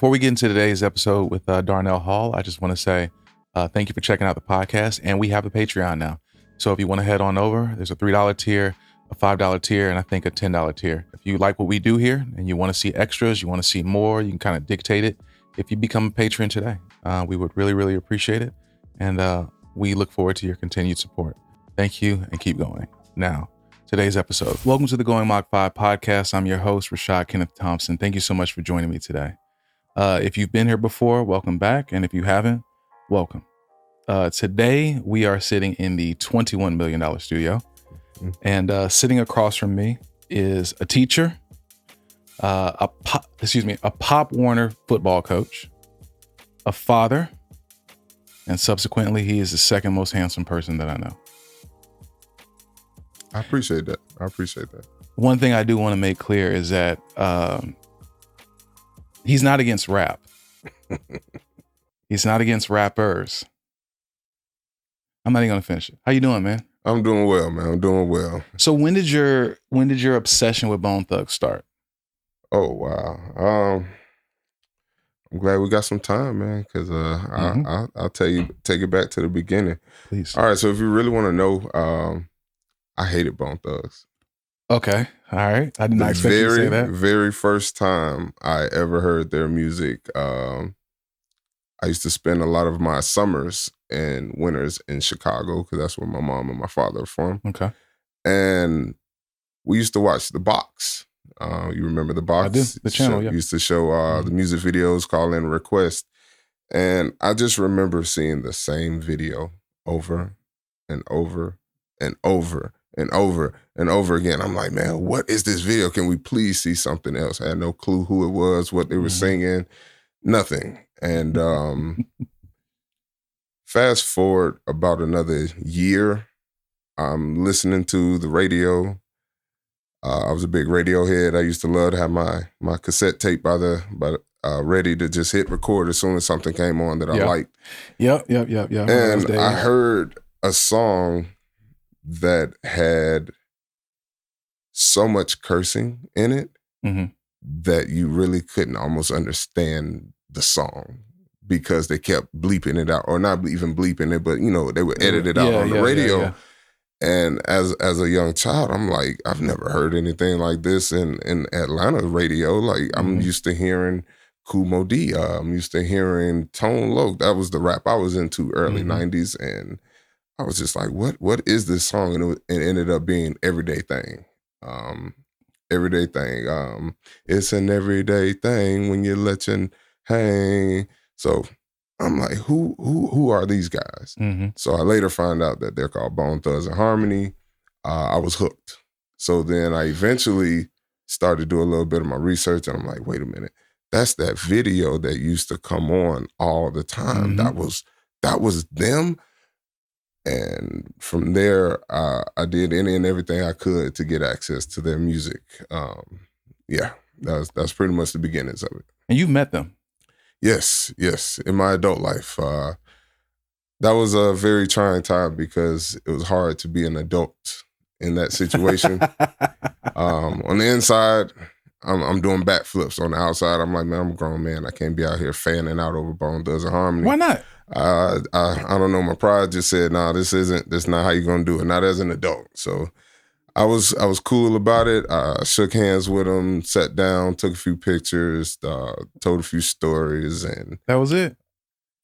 Before we get into today's episode with Darnell Hall, I just want to say thank you for checking out the podcast. And we have a Patreon now. So if you want to head on over, there's a $3 tier, a $5 tier, and I think a $10 tier. If you like what we do here and you want to see extras, you want to see more, you can kind of dictate it. If you become a patron today, we would really, really appreciate it. And we look forward to your continued support. Thank you and keep going. Now, today's episode. Welcome to the Going Mach 5 podcast. I'm your host, Rashad Kenneth Thompson. Thank you so much for joining me today. If you've been here before, welcome back. And if you haven't, welcome. Today, we are sitting in the $21 million studio. And sitting across from me is a teacher, a Pop Warner football coach, a father, and subsequently, he is the second most handsome person that I know. I appreciate that. One thing I do want to make clear is that he's not against rap. He's not against rappers. I'm not even gonna finish it. How you doing, man? I'm doing well, man. I'm doing well. So when did your obsession with Bone Thugs start? Oh wow. I'm glad we got some time, man, because I'll take it back to the beginning. Please. All right. So if you really want to know, I hated Bone Thugs. Okay. All right. I did not expect you to say that. Very first time I ever heard their music, I used to spend a lot of my summers and winters in Chicago because that's where my mom and my father are from. Okay. And we used to watch The Box. You remember The Box? I do. The channel, yeah. Used to show the music videos, call in request. And I just remember seeing the same video over and over and over and over and over again. I'm like, man, what is this video? Can we please see something else? I had no clue who it was, what they were singing, nothing. And fast forward about another year, I'm listening to the radio. I was a big radio head. I used to love to have my cassette tape ready to just hit record as soon as something came on that I liked. Yep. And I heard a song that had so much cursing in it that you really couldn't almost understand the song because they kept bleeping it out, or not even bleeping it, but they would edit it out on the radio. Yeah. And as a young child, I'm like, I've never heard anything like this in Atlanta radio. Like I'm used to hearing Kool Moe Dee. I'm used to hearing Tone Loc. That was the rap I was into early 90s. And I was just like, what is this song? And it ended up being Everyday Thing. Everyday Thing. It's an everyday thing when you let you hang. So I'm like, who are these guys? So I later found out that they're called Bone Thugs and Harmony. I was hooked. So then I eventually started to do a little bit of my research, and I'm like, wait a minute, that's that video that used to come on all the time. That was them. And from there, I did any and everything I could to get access to their music. That's pretty much the beginnings of it. And you met them? Yes. In my adult life. That was a very trying time because it was hard to be an adult in that situation. On the inside, I'm doing backflips. On the outside, I'm like, man, I'm a grown man. I can't be out here fanning out over Bone Thugs and Harmony. Why not? I don't know. My pride just said, nah, this not how you're gonna do it. Not as an adult. So I was cool about it. I shook hands with him, sat down, took a few pictures, told a few stories, and that was it.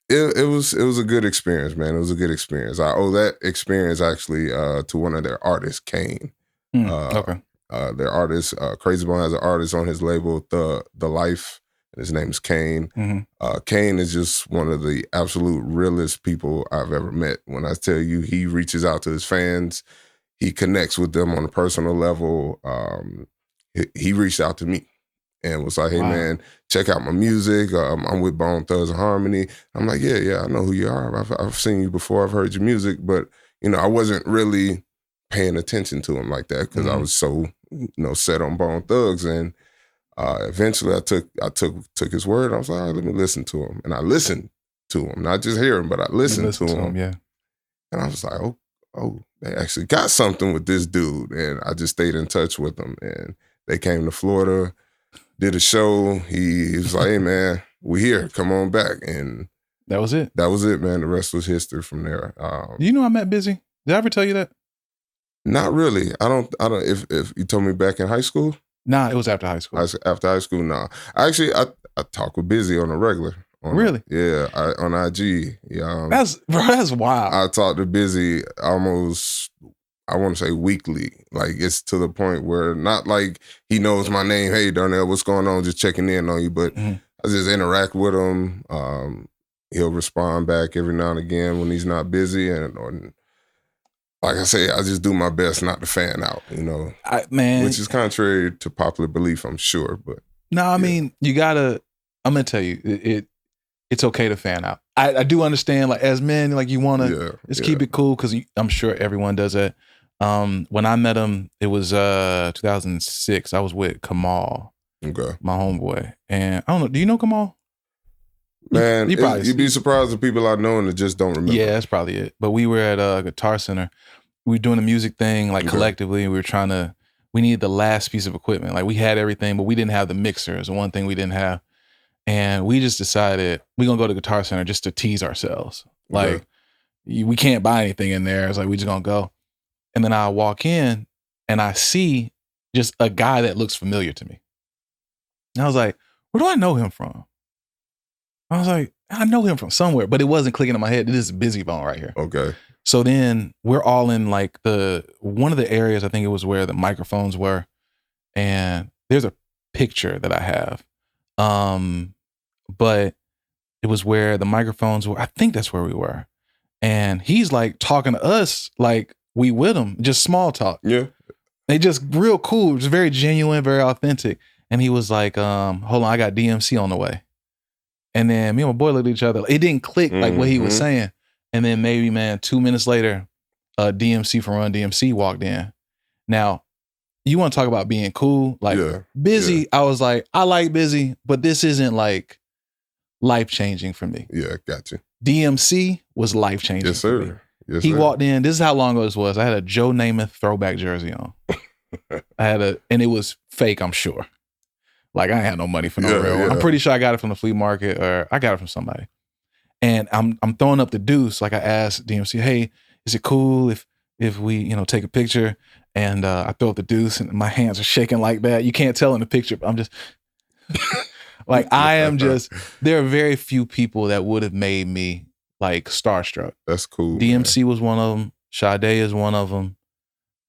It was a good experience, man. It was a good experience. I owe that experience actually to one of their artists, Kane. Okay. Their artist, Crazy Bone, has an artist on his label, The Life. His name's Kane. Kane is just one of the absolute realest people I've ever met. When I tell you, he reaches out to his fans. He connects with them on a personal level. He reached out to me and was like, hey, man, check out my music. I'm with Bone Thugs and Harmony. I'm like, yeah, I know who you are. I've seen you before. I've heard your music. But, I wasn't really paying attention to him like that because I was so, set on Bone Thugs. And eventually I took his word. I was like, all right, let me listen to him. And I listened to him, not just hear him, but I listened to him. Yeah. And I was like, oh, they actually got something with this dude. And I just stayed in touch with them. And they came to Florida, did a show. He was like, hey, man, we here. Come on back. And that was it. That was it, man. The rest was history from there. Do you know I met Busy? Did I ever tell you that? Not really. I don't. If you told me back in high school. Nah, it was after high school. After high school, nah. Actually, I talk with Busy on a regular. Really? On IG. Yeah. That's wild. I talk to Busy almost, I want to say weekly. Like, it's to the point where not like he knows my name. Hey, Darnell, what's going on? Just checking in on you. But I just interact with him. He'll respond back every now and again when he's not busy. And like I say, I just do my best not to fan out, which is contrary to popular belief, I'm sure. But no, I mean, you gotta, I'm going to tell you, it's okay to fan out. I do understand, like, as men, like, you want to just keep it cool, because I'm sure everyone does that. When I met him, it was 2006. I was with Kamal, my homeboy. And I don't know, do you know Kamal? Man, you'd be surprised the people I know and that just don't remember. Yeah, that's probably it. But we were at a Guitar Center. We were doing a music thing, like, collectively. We were we needed the last piece of equipment. Like, we had everything, but we didn't have the mixer. It's the one thing we didn't have. And we just decided we're going to go to Guitar Center just to tease ourselves. Like, we can't buy anything in there. It's like, we just going to go. And then I walk in and I see just a guy that looks familiar to me. And I was like, where do I know him from? I was like, I know him from somewhere, but it wasn't clicking in my head. This is Busy Bone right here. Okay. So then we're all in like one of the areas, I think it was where the microphones were. And there's a picture that I have. But it was where the microphones were. I think that's where we were. And he's like talking to us like we with him, just small talk. Yeah. They just real cool, just very genuine, very authentic. And he was like, hold on, I got DMC on the way. And then me and my boy looked at each other. It didn't click like what he was saying. And then maybe, man, 2 minutes later, DMC from Run DMC walked in. Now, you want to talk about being cool? Like, Busy, I was like, I like Busy, but this isn't like life-changing for me. Yeah, gotcha. DMC was life-changing. Yes, sir. Yes, he sir. walked in. This is how long ago this was. I had a Joe Namath throwback jersey on. And it was fake, I'm sure. Like, I ain't had no money for no real one. I'm pretty sure I got it from the flea market, or I got it from somebody. And I'm throwing up the deuce. Like, I asked DMC, hey, is it cool if we, take a picture? And I throw up the deuce and my hands are shaking like that. You can't tell in the picture, but I'm just like, there are very few people that would have made me like starstruck. That's cool. DMC was one of them. Sade is one of them.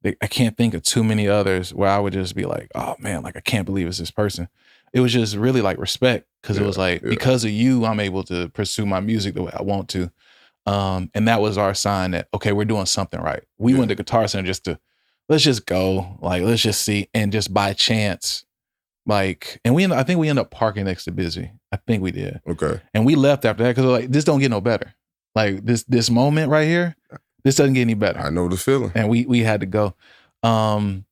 I can't think of too many others where I would just be like, oh man, like, I can't believe it's this person. It was just really like respect, because it was like, because of you, I'm able to pursue my music the way I want to. And that was our sign that, okay, we're doing something right. We went to Guitar Center just to, let's just go, like, let's just see. And just by chance, like, and I think we ended up parking next to Busy. I think we did. Okay. And we left after that because we're like, this don't get no better. Like, this moment right here, this doesn't get any better. I know the feeling. And we had to go. So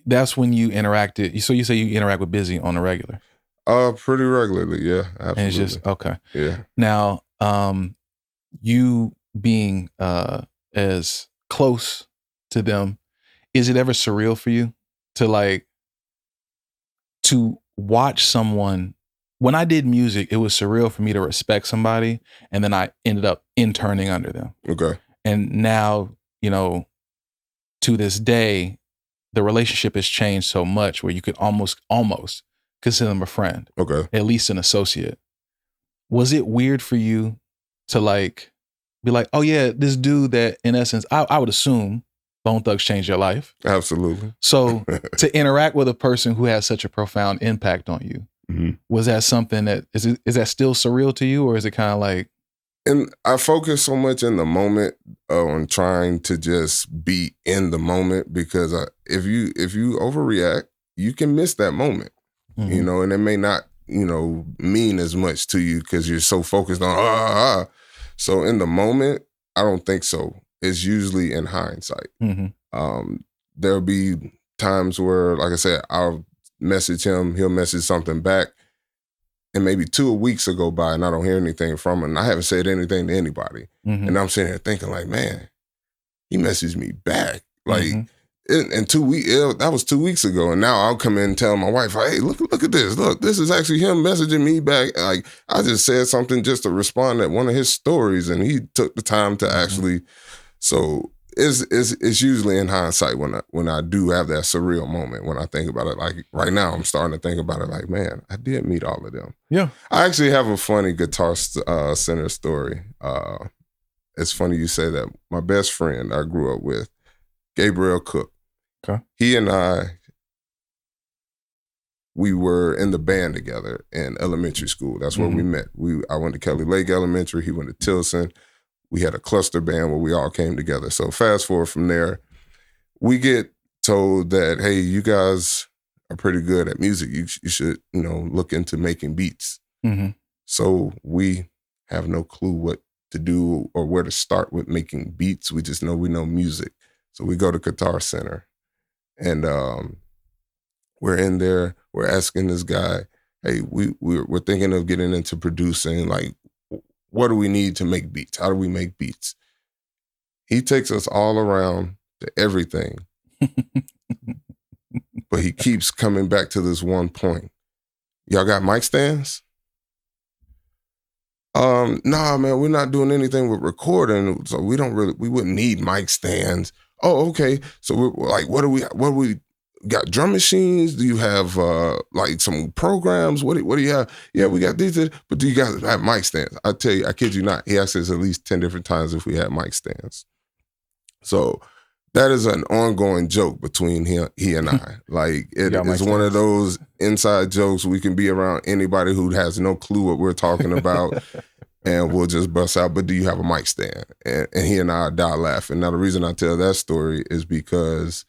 that's when you interacted. So you say you interact with Busy on a regular? Pretty regularly, yeah, absolutely. And it's just, okay. Yeah. Now, you being as close to them, is it ever surreal for you to watch someone? When I did music, it was surreal for me to respect somebody, and then I ended up interning under them. Okay. And now, to this day, the relationship has changed so much where you could almost consider them a friend. Okay. At least an associate. Was it weird for you to be like, oh yeah, this dude that in essence, I would assume Bone Thugs changed your life. Absolutely. So to interact with a person who has such a profound impact on you, was that something that, is that still surreal to you, or is it kind of like? And I focus so much in the moment on trying to just be in the moment, because if you overreact, you can miss that moment, and it may not, mean as much to you because you're so focused on, So in the moment, I don't think so. It's usually in hindsight. There'll be times where, like I said, I'll message him, he'll message something back, and maybe 2 weeks will go by and I don't hear anything from him. And I haven't said anything to anybody. And I'm sitting here thinking like, man, he messaged me back. Like, in 2 weeks, that was 2 weeks ago. And now I'll come in and tell my wife, hey, look at this. Look, this is actually him messaging me back. Like, I just said something just to respond to one of his stories, and he took the time to actually. So it's usually in hindsight when I do have that surreal moment when I think about it. Like right now, I'm starting to think about it. Like, man, I did meet all of them. Yeah, I actually have a funny Guitar Center story. It's funny you say that. My best friend I grew up with, Gabriel Cook. Okay. He and we were in the band together in elementary school. That's where we met. I went to Kelly Lake Elementary. He went to Tilson. We had a cluster band where we all came together. So fast forward from there, we get told that, hey, you guys are pretty good at music. You should, look into making beats. Mm-hmm. So we have no clue what to do or where to start with making beats. We just know we know music. So we go to Guitar Center, and we're in there. We're asking this guy, hey, we're thinking of getting into producing. Like, what do we need to make beats? How do we make beats? He takes us all around to everything, but he keeps coming back to this one point. Y'all got mic stands? Nah, man, we're not doing anything with recording, so we wouldn't need mic stands. Oh, okay. So we're like, what do we got? Drum machines? Do you have like some programs? What do you have? Yeah, we got these, but do you guys have mic stands? I tell you, I kid you not. He asked us at least 10 different times if we had mic stands. So that is an ongoing joke between he and I. Like, it is one of those inside jokes. We can be around anybody who has no clue what we're talking about, and we'll just bust out, but do you have a mic stand? And he and I die laughing. Now, the reason I tell that story is because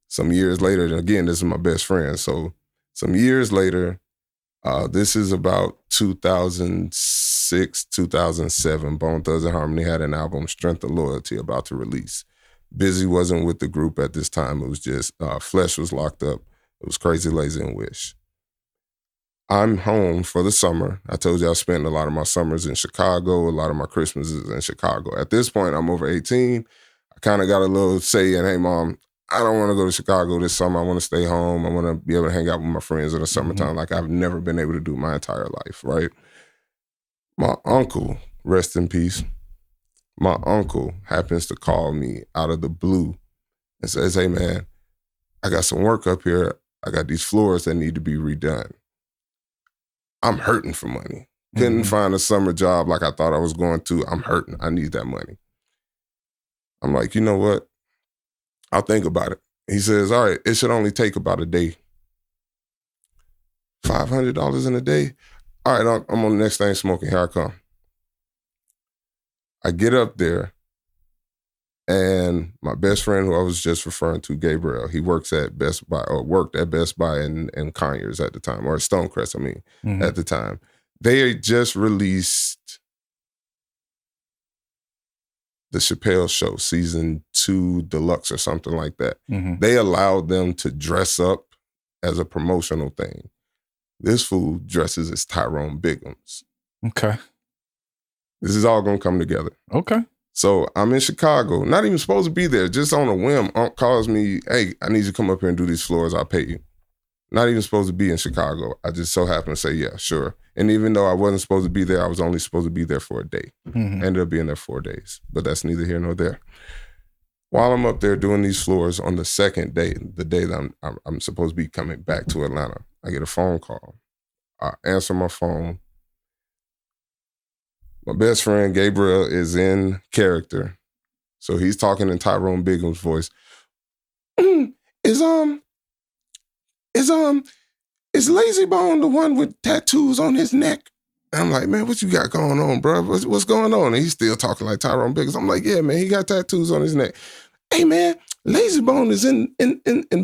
some years later, and again, this is my best friend. So some years later, this is about 2006, 2007, Bone Thugs-n-Harmony had an album, Strength of Loyalty, about to release. Busy wasn't with the group at this time. It was just Flesh was locked up. It was Crazy, Lazy, and Wish. I'm home for the summer. I told you I spent a lot of my summers in Chicago, a lot of my Christmases in Chicago. At this point, I'm over 18. I kind of got a little say in, hey, Mom, I don't want to go to Chicago this summer. I want to stay home. I want to be able to hang out with my friends in the summertime like I've never been able to do my entire life, right? My uncle, rest in peace, my uncle happens to call me out of the blue and says, hey, man, I got some work up here. I got these floors that need to be redone. I'm hurting for money. Couldn't find a summer job like I thought I was going to. I'm hurting. I need that money. I'm like, you know what? I'll think about it. He says, all right, it should only take about a day. $500 in a day? All right, I'm on the next thing smoking. Here I come. I get up there, and my best friend, who I was just referring to, Gabriel, he works at Best Buy, or worked at Best Buy and Conyers at the time, or Stonecrest, at the time. They had just released the Chappelle Show, season 2 deluxe or something like that. They allowed them to dress up as a promotional thing. This fool dresses as Tyrone Biggums. Okay. This is all going to come together. Okay. So I'm in Chicago, not even supposed to be there, just on a whim. Unc calls me, hey, I need you to come up here and do these floors. I'll pay you. Not even supposed to be in Chicago. I just so happened to say, yeah, sure. And even though I wasn't supposed to be there, I was only supposed to be there for a day. Ended up being there 4 days, but that's neither here nor there. While I'm up there doing these floors on the second day, the day that I'm supposed to be coming back to Atlanta, I get a phone call. I answer my phone. My best friend, Gabriel, is in character. So he's talking in Tyrone Biggums' voice. Is Lazy Bone the one with tattoos on his neck? And I'm like, man, what you got going on, bro? What's going on? And he's still talking like Tyrone Biggums. I'm like, yeah, man, he got tattoos on his neck. Hey, man, Lazy Bone is in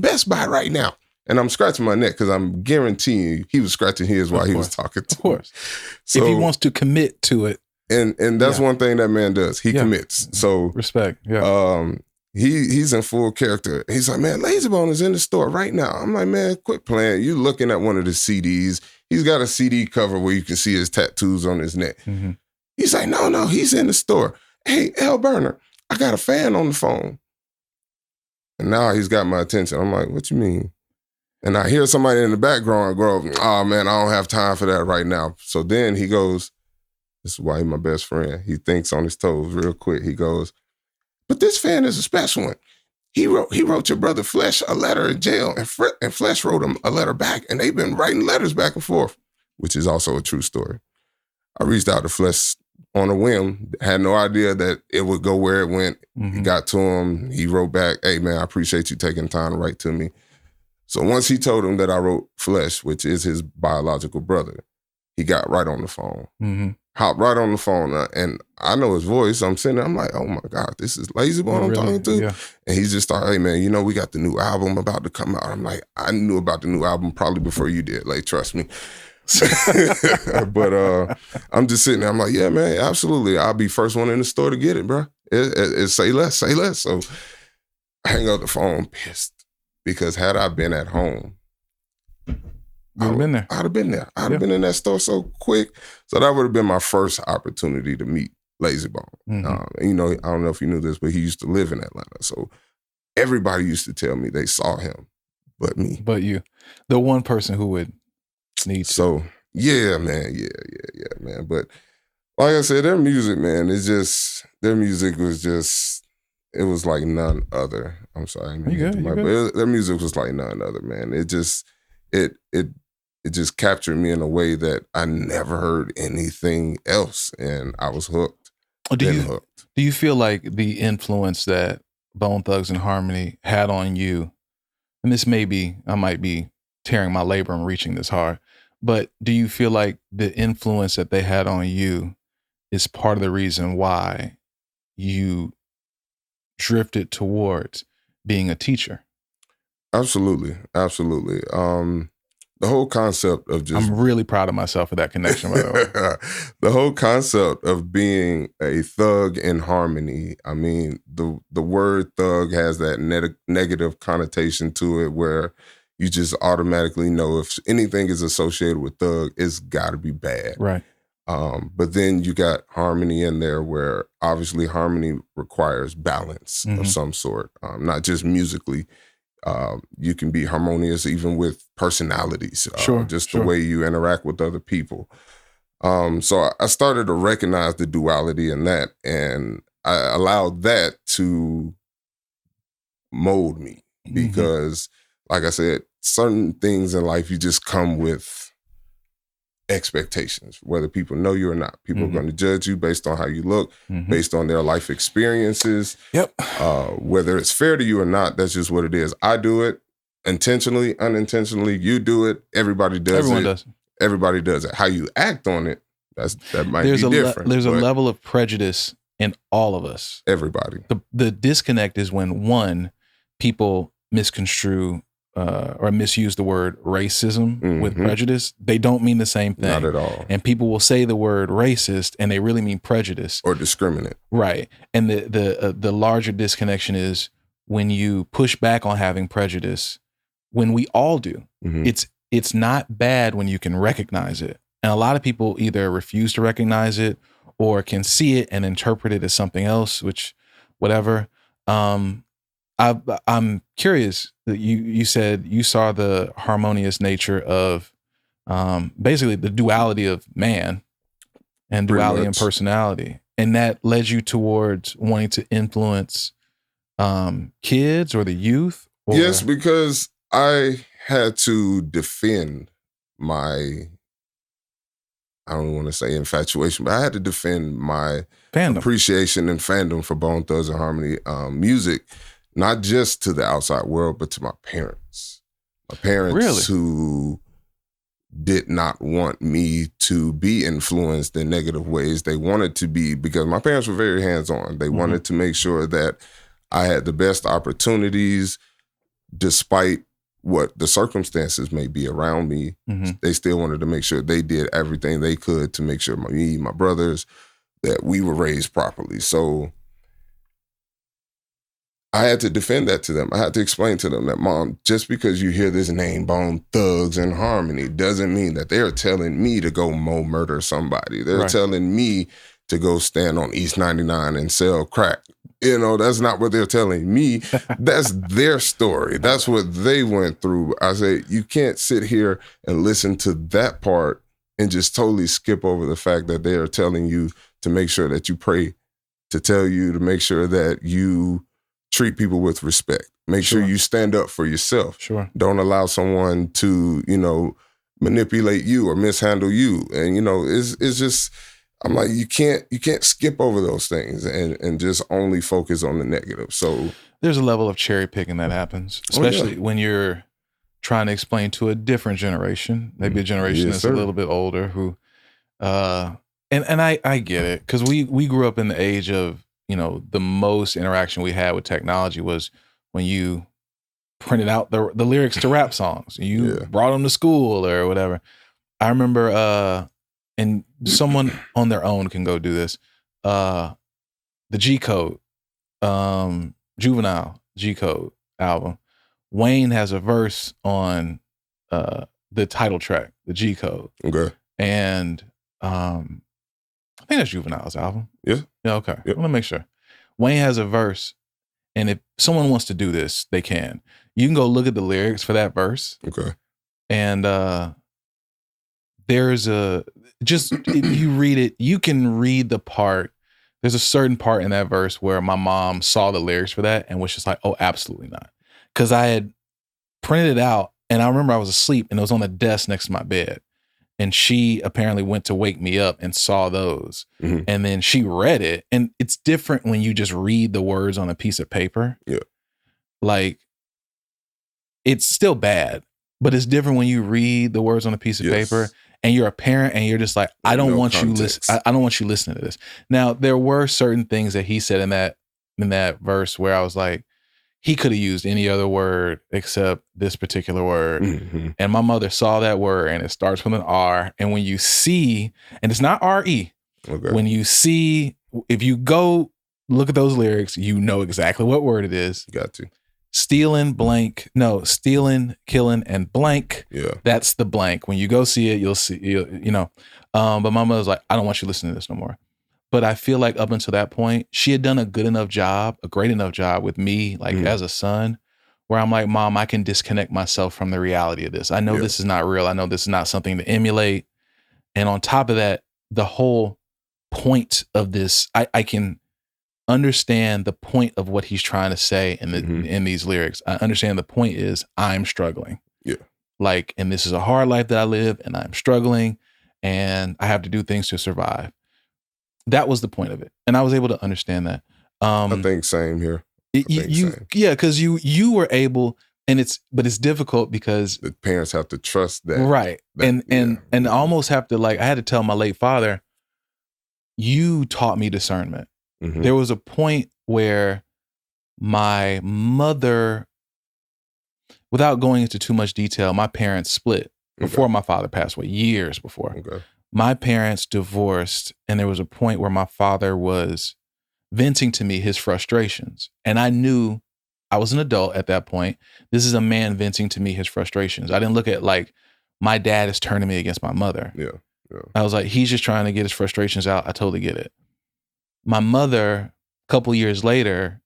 Best Buy right now. And I'm scratching my neck because I'm guaranteeing you he was scratching his while he was talking to me. Of course. So, if he wants to commit to it. And that's one thing that man does. He commits. So respect. Yeah. He's in full character. He's like, man, Lazy Bone is in the store right now. I'm like, man, quit playing. You're looking at one of the CDs. He's got a CD cover where you can see his tattoos on his neck. He's like, no, he's in the store. Hey, L. Burner, I got a fan on the phone. And now he's got my attention. I'm like, what you mean? And I hear somebody in the background go, oh man, I don't have time for that right now. So then he goes, this is why he's my best friend. He thinks on his toes real quick. He goes, but this fan is a special one. He wrote your brother Flesh a letter in jail, and Flesh wrote him a letter back, and they've been writing letters back and forth, which is also a true story. I reached out to Flesh on a whim, had no idea that it would go where it went. It got to him. He wrote back, hey man, I appreciate you taking time to write to me. So once he told him that I wrote Flesh, which is his biological brother, he got right on the phone. Hopped right on the phone, and I know his voice. I'm sitting there, I'm like, oh my God, this is Lazy Bone I'm talking to? Yeah. And he just started, hey man, you know, we got the new album about to come out. I'm like, I knew about the new album probably before you did, like, trust me. But I'm just sitting there, I'm like, yeah man, absolutely. I'll be first one in the store to get it, bro. It say less. So I hang up the phone pissed, because had I been at home, I'd have been there. I'd have been in that store so quick. So that would have been my first opportunity to meet Lazy Bone. And, you know, I don't know if you knew this, but he used to live in Atlanta. So everybody used to tell me they saw him, but me. But you, the one person who would need to. So, yeah, man. Yeah, man. But like I said, their music, man, their music was just, it was like none other. I'm sorry. Man, you good. Their music was like none other, man. It just captured me in a way that I never heard anything else, and I was hooked. Do you feel like the influence that Bone Thugs and Harmony had on you, and this I might be tearing my labor and reaching this hard, but do you feel like the influence that they had on you is part of the reason why you drifted towards being a teacher? Absolutely. The whole concept of just... I'm really proud of myself for that connection, by the way. The whole concept of being a thug in harmony, I mean, the word thug has that negative connotation to it, where you just automatically know if anything is associated with thug, it's got to be bad. Right. But then you got harmony in there, where obviously harmony requires balance of some sort, not just musically. You can be harmonious even with personalities, the way you interact with other people. So I started to recognize the duality in that, and I allowed that to mold me, because like I said, certain things in life, you just come with expectations, whether people know you or not. People are going to judge you based on how you look, based on their life experiences. Yep. Whether it's fair to you or not, that's just what it is. I do it intentionally, unintentionally. You do it. Everybody does Everyone it. does. Everybody does it. How you act on it, that might be different. There's a level of prejudice in all of us. Everybody. The disconnect is when people misconstrue or misuse the word racism with prejudice. They don't mean the same thing. Not at all. And people will say the word racist and they really mean prejudice. Or discriminate. Right. And the larger disconnection is when you push back on having prejudice, when we all do, it's not bad when you can recognize it. And a lot of people either refuse to recognize it or can see it and interpret it as something else, which whatever. I'm curious that you said you saw the harmonious nature of basically the duality of man and duality in personality. And that led you towards wanting to influence kids or the youth? Or? Yes, because I had to defend my, I don't want to say infatuation, but I had to defend my fandom. Appreciation and fandom for Bone Thugs and Harmony music. Not just to the outside world, but to my parents. My parents who did not want me to be influenced in negative ways. They wanted to be, because my parents were very hands-on. They wanted to make sure that I had the best opportunities, despite what the circumstances may be around me. They still wanted to make sure they did everything they could to make sure me, my brothers, that we were raised properly. So I had to defend that to them. I had to explain to them that, Mom, just because you hear this name, Bone Thugs and Harmony, doesn't mean that they're telling me to go murder somebody. They're telling me to go stand on East 99 and sell crack. You know, that's not what they're telling me. That's their story. That's what they went through. I say, you can't sit here and listen to that part and just totally skip over the fact that they are telling you to make sure that you pray, to tell you to make sure that you treat people with respect. Make sure you stand up for yourself. Sure. Don't allow someone to, you know, manipulate you or mishandle you. And, you know, it's just, I'm like, you can't skip over those things and just only focus on the negative. So there's a level of cherry picking that happens, especially when you're trying to explain to a different generation, maybe a generation that's a little bit older who, and I get it, because we grew up in the age of, you know, the most interaction we had with technology was when you printed out the lyrics to rap songs. You brought them to school or whatever. I remember, and someone on their own can go do this. The G Code, Juvenile G Code album. Wayne has a verse on the title track, the G Code. Okay. And I think that's Juvenile's album. Yeah. Yeah. Okay. Yep. I want to make sure. Wayne has a verse, and if someone wants to do this, they can. You can go look at the lyrics for that verse. Okay. And there's if you read it, you can read the part. There's a certain part in that verse where my mom saw the lyrics for that and was just like, oh, absolutely not. Because I had printed it out, and I remember I was asleep and it was on the desk next to my bed. And she apparently went to wake me up and saw those. Mm-hmm. And then she read it. And it's different when you just read the words on a piece of paper. Yeah. Like, it's still bad, but it's different when you read the words on a piece of paper and you're a parent and you're just like, I don't want you listening to this. Now, there were certain things that he said in that verse where I was like, he could have used any other word except this particular word. Mm-hmm. And my mother saw that word, and it starts with an R. And when you see, and it's not R-E, when you see, if you go look at those lyrics, you know exactly what word it is. You got to. Stealing, killing, and blank. Yeah. That's the blank. When you go see it, you'll see, you know. But my mother's like, I don't want you listening to this no more. But I feel like up until that point, she had done a great enough job with me, like as a son, where I'm like, Mom, I can disconnect myself from the reality of this. I know this is not real. I know this is not something to emulate. And on top of that, the whole point of this, I can understand the point of what he's trying to say in these lyrics. I understand the point is I'm struggling. Yeah. Like, and this is a hard life that I live, and I'm struggling, and I have to do things to survive. That was the point of it. And I was able to understand that. I think same here. Same. Yeah, because you were able, but it's difficult because the parents have to trust that. Right. And almost have to, like, I had to tell my late father, you taught me discernment. Mm-hmm. There was a point where my mother, without going into too much detail, my parents split before my father passed away, years before. Okay. My parents divorced, and there was a point where my father was venting to me his frustrations. And I knew I was an adult at that point. This is a man venting to me his frustrations. I didn't look at like my dad is turning me against my mother. Yeah. I was like, he's just trying to get his frustrations out. I totally get it. My mother, a couple years later,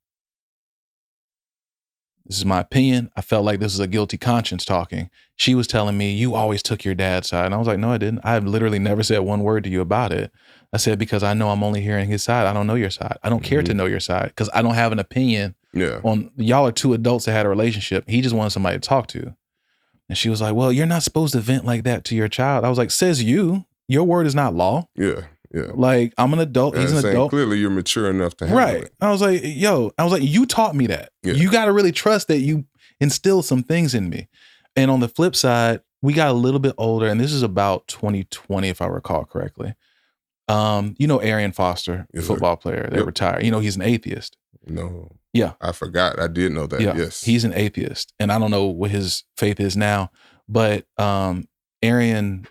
this is my opinion, I felt like this was a guilty conscience talking. She was telling me, you always took your dad's side. And I was like, no, I didn't. I literally never said one word to you about it. I said, because I know I'm only hearing his side. I don't know your side. I don't care to know your side because I don't have an opinion on, y'all are two adults that had a relationship. He just wanted somebody to talk to. And she was like, well, you're not supposed to vent like that to your child. I was like, says you. Your word is not law. Yeah. Yeah. Like, I'm an adult. He's an adult. Clearly you're mature enough to handle it. I was like, you taught me that. Yeah. You got to really trust that you instilled some things in me. And on the flip side, we got a little bit older, and this is about 2020, if I recall correctly. You know, Arian Foster, football player that retired. You know, he's an atheist. No. Yeah. I forgot. I did know that. Yeah. Yes. He's an atheist. And I don't know what his faith is now, but Arian,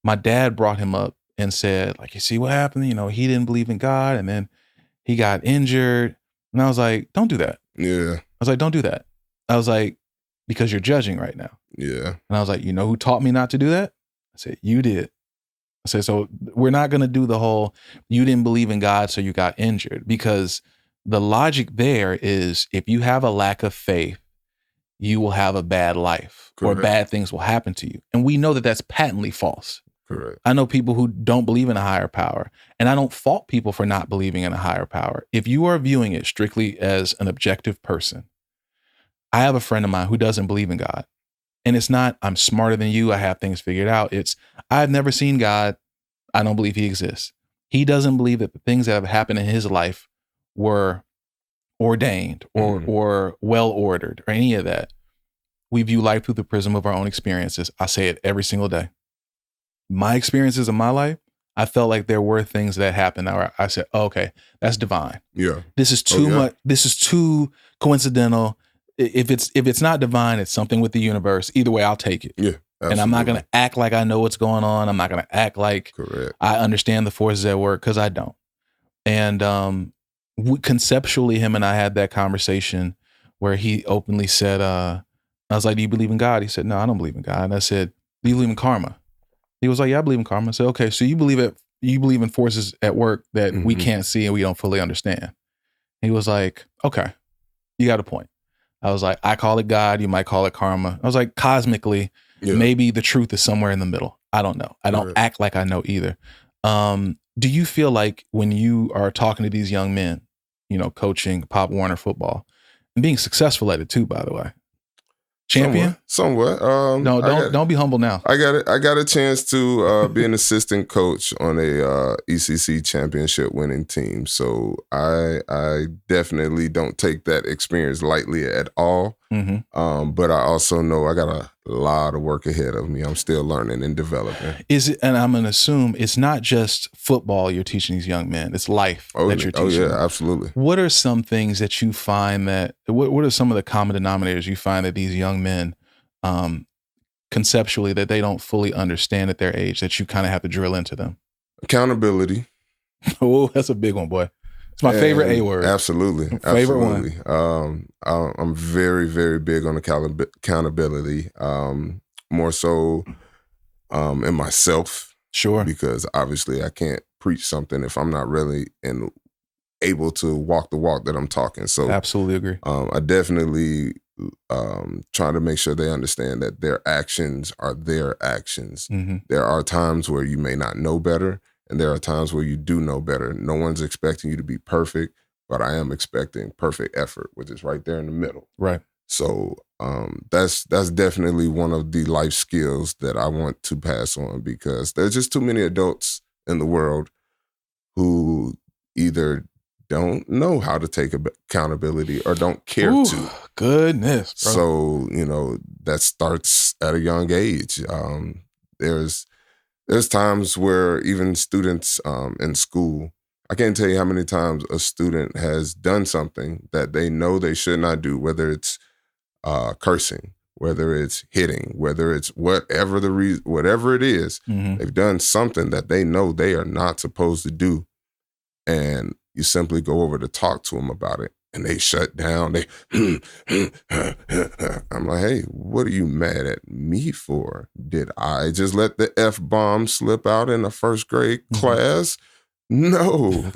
my dad brought him up and said, like, you see what happened? You know, he didn't believe in God, and then he got injured. And I was like, don't do that. Yeah. I was like, don't do that. I was like, because you're judging right now. Yeah. And I was like, you know who taught me not to do that? I said, you did. I said, so we're not going to do the whole, you didn't believe in God, so you got injured, because the logic there is if you have a lack of faith, you will have a bad life. Correct. Or bad things will happen to you. And we know that that's patently false. Correct. I know people who don't believe in a higher power, and I don't fault people for not believing in a higher power. If you are viewing it strictly as an objective person, I have a friend of mine who doesn't believe in God. And it's not, I'm smarter than you, I have things figured out. It's, I've never seen God, I don't believe he exists. He doesn't believe that the things that have happened in his life were ordained or well ordered or any of that. We view life through the prism of our own experiences. I say it every single day. My experiences in my life, I felt like there were things that happened where I said, oh, okay, that's divine. Yeah. This is too much. This is too coincidental. If it's not divine, it's something with the universe. Either way, I'll take it. Yeah. Absolutely. And I'm not going to act like I know what's going on. I'm not going to act like I understand the forces at work, because I don't. And conceptually, him and I had that conversation where he openly said, I was like, do you believe in God? He said, no, I don't believe in God. And I said, do you believe in karma? He was like, yeah, I believe in karma. I said, okay, so you believe in forces at work that we can't see and we don't fully understand. He was like, okay, you got a point. I was like, I call it God, you might call it karma. I was like, cosmically, maybe the truth is somewhere in the middle. I don't know. I don't act like I know either. Do you feel like when you are talking to these young men, coaching Pop Warner football and being successful at it too, by the way, champion? Somewhat. No, don't be humble now. I got a chance to be an assistant coach on a ECC championship winning team. So I definitely don't take that experience lightly at all. But I also know I got a lot of work ahead of me. I'm still learning and developing. Is it? And I'm going to assume it's not just football you're teaching these young men. It's life that you're teaching. Oh yeah, absolutely. What are some things that you find what are some of the common denominators you find that these young men, conceptually, that they don't fully understand at their age, that you kind of have to drill into them? Accountability. Oh, that's a big one, boy. It's my favorite A word. Absolutely. Favorite one. I'm very, very big on accountability. More so in myself. Sure. Because obviously I can't preach something if I'm not really able to walk the walk that I'm talking. So absolutely agree. I definitely try to make sure they understand that their actions are their actions. There are times where you may not know better, and there are times where you do know better. No one's expecting you to be perfect, but I am expecting perfect effort, which is right there in the middle. Right. So that's definitely one of the life skills that I want to pass on, because there's just too many adults in the world who either don't know how to take accountability or don't care to. Goodness, bro. So, that starts at a young age. There's times where even students in school, I can't tell you how many times a student has done something that they know they should not do, whether it's cursing, whether it's hitting, whether it's whatever it is, they've done something that they know they are not supposed to do. And you simply go over to talk to them about it, and they shut down. I'm like, hey, what are you mad at me for? Did I just let the F-bomb slip out in a first grade class? No.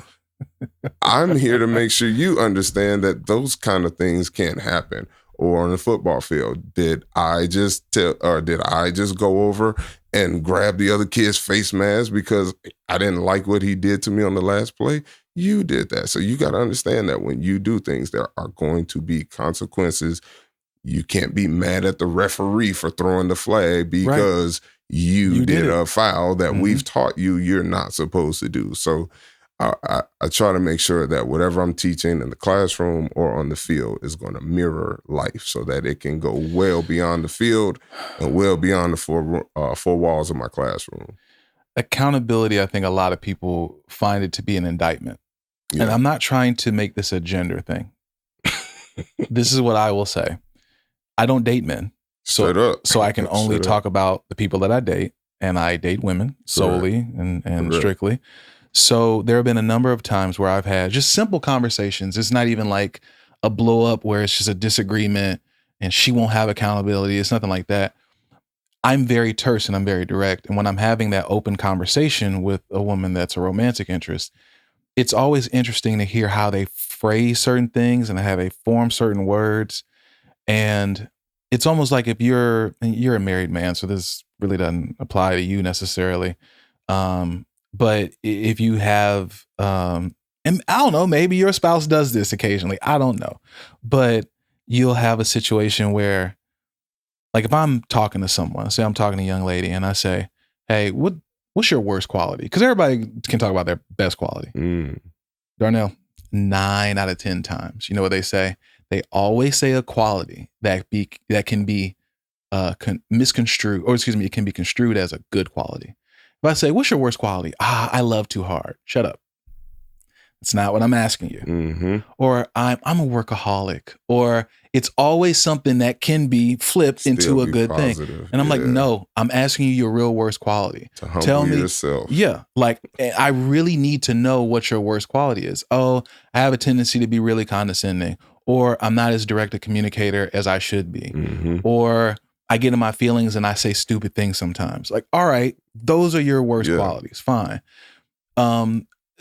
I'm here to make sure you understand that those kind of things can't happen. Or on the football field, did I just go over and grab the other kid's face mask because I didn't like what he did to me on the last play? You did that. So you got to understand that when you do things, there are going to be consequences. You can't be mad at the referee for throwing the flag because you did a foul that we've taught you're not supposed to do. So I try to make sure that whatever I'm teaching in the classroom or on the field is going to mirror life, so that it can go well beyond the field and well beyond the four walls of my classroom. Accountability, I think a lot of people find it to be an indictment. Yeah. And I'm not trying to make this a gender thing. This is what I will say. I don't date men. So I can only talk about the people that I date, and I date women solely and strictly. So there have been a number of times where I've had just simple conversations. It's not even like a blow up where it's just a disagreement and she won't have accountability. It's nothing like that. I'm very terse and I'm very direct. And when I'm having that open conversation with a woman that's a romantic interest, it's always interesting to hear how they phrase certain things and how they form certain words. And it's almost like if you're a married man, so this really doesn't apply to you necessarily. But if you have, and I don't know, maybe your spouse does this occasionally. I don't know, but you'll have a situation where, like, if I'm talking to someone, say I'm talking to a young lady, and I say, "Hey, what's your worst quality?" Because everybody can talk about their best quality. Darnell, 9 out of 10 times, you know what they say? They always say a quality that can be misconstrued, or excuse me, it can be construed as a good quality. If I say, "What's your worst quality?" I love too hard. Shut up. It's not what I'm asking you. Or I'm a workaholic. Or it's always something that can be flipped into a good positive thing. And I'm like, no, I'm asking you your real worst quality. To humble Tell me yourself. Yeah. Like, I really need to know what your worst quality is. Oh, I have a tendency to be really condescending. Or I'm not as direct a communicator as I should be. Or I get in my feelings and I say stupid things sometimes. Like, all right, those are your worst qualities. Fine.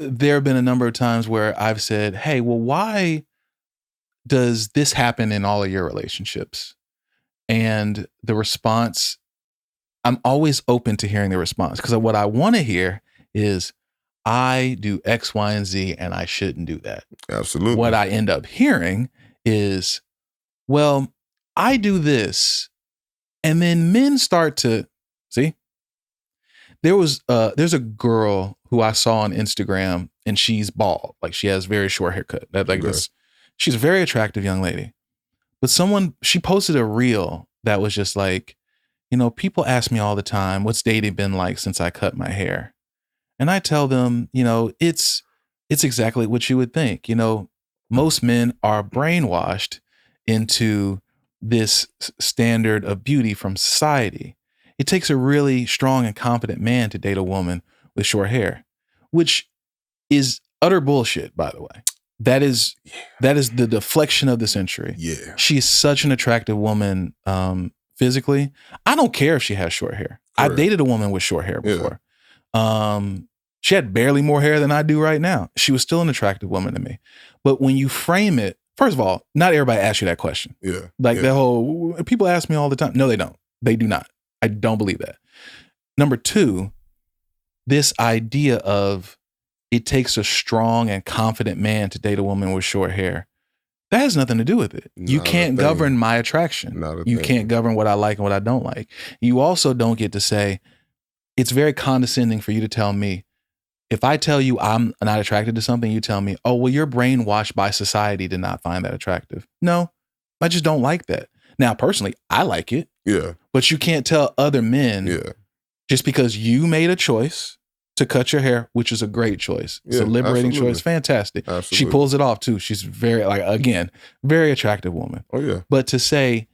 There have been a number of times where I've said, "Hey, well, why does this happen in all of your relationships?" And the response, I'm always open to hearing the response, because what I want to hear is, I do X, Y, and Z, and I shouldn't do that. Absolutely. What I end up hearing is, well, I do this. And then men start to see. There's a girl who I saw on Instagram, and she's bald. Like, she has very short haircut. She's a very attractive young lady. But she posted a reel that was just like, people ask me all the time, what's dating been like since I cut my hair? And I tell them, it's exactly what you would think. Most men are brainwashed into this standard of beauty from society. It takes a really strong and confident man to date a woman with short hair, which is utter bullshit, by the way. That is the deflection of the century. Yeah. She's such an attractive woman physically. I don't care if she has short hair. Correct. I've dated a woman with short hair before. Yeah. She had barely more hair than I do right now. She was still an attractive woman to me. But when you frame it, first of all, not everybody asks you that question. Yeah. Like, the whole, people ask me all the time. No, they don't. They do not. I don't believe that. Number two, this idea of it takes a strong and confident man to date a woman with short hair, that has nothing to do with it. You can't govern my attraction. You can't govern what I like and what I don't like. You also don't get to say, it's very condescending for you to tell me, if I tell you I'm not attracted to something, you tell me, oh, well, you're brainwashed by society to not find that attractive. No, I just don't like that. Now, personally, I like it. Yeah. But you can't tell other men, just because you made a choice to cut your hair, which is a great choice. It's a liberating choice. Fantastic. Absolutely. She pulls it off too. She's very, very attractive woman. Oh, yeah. But to say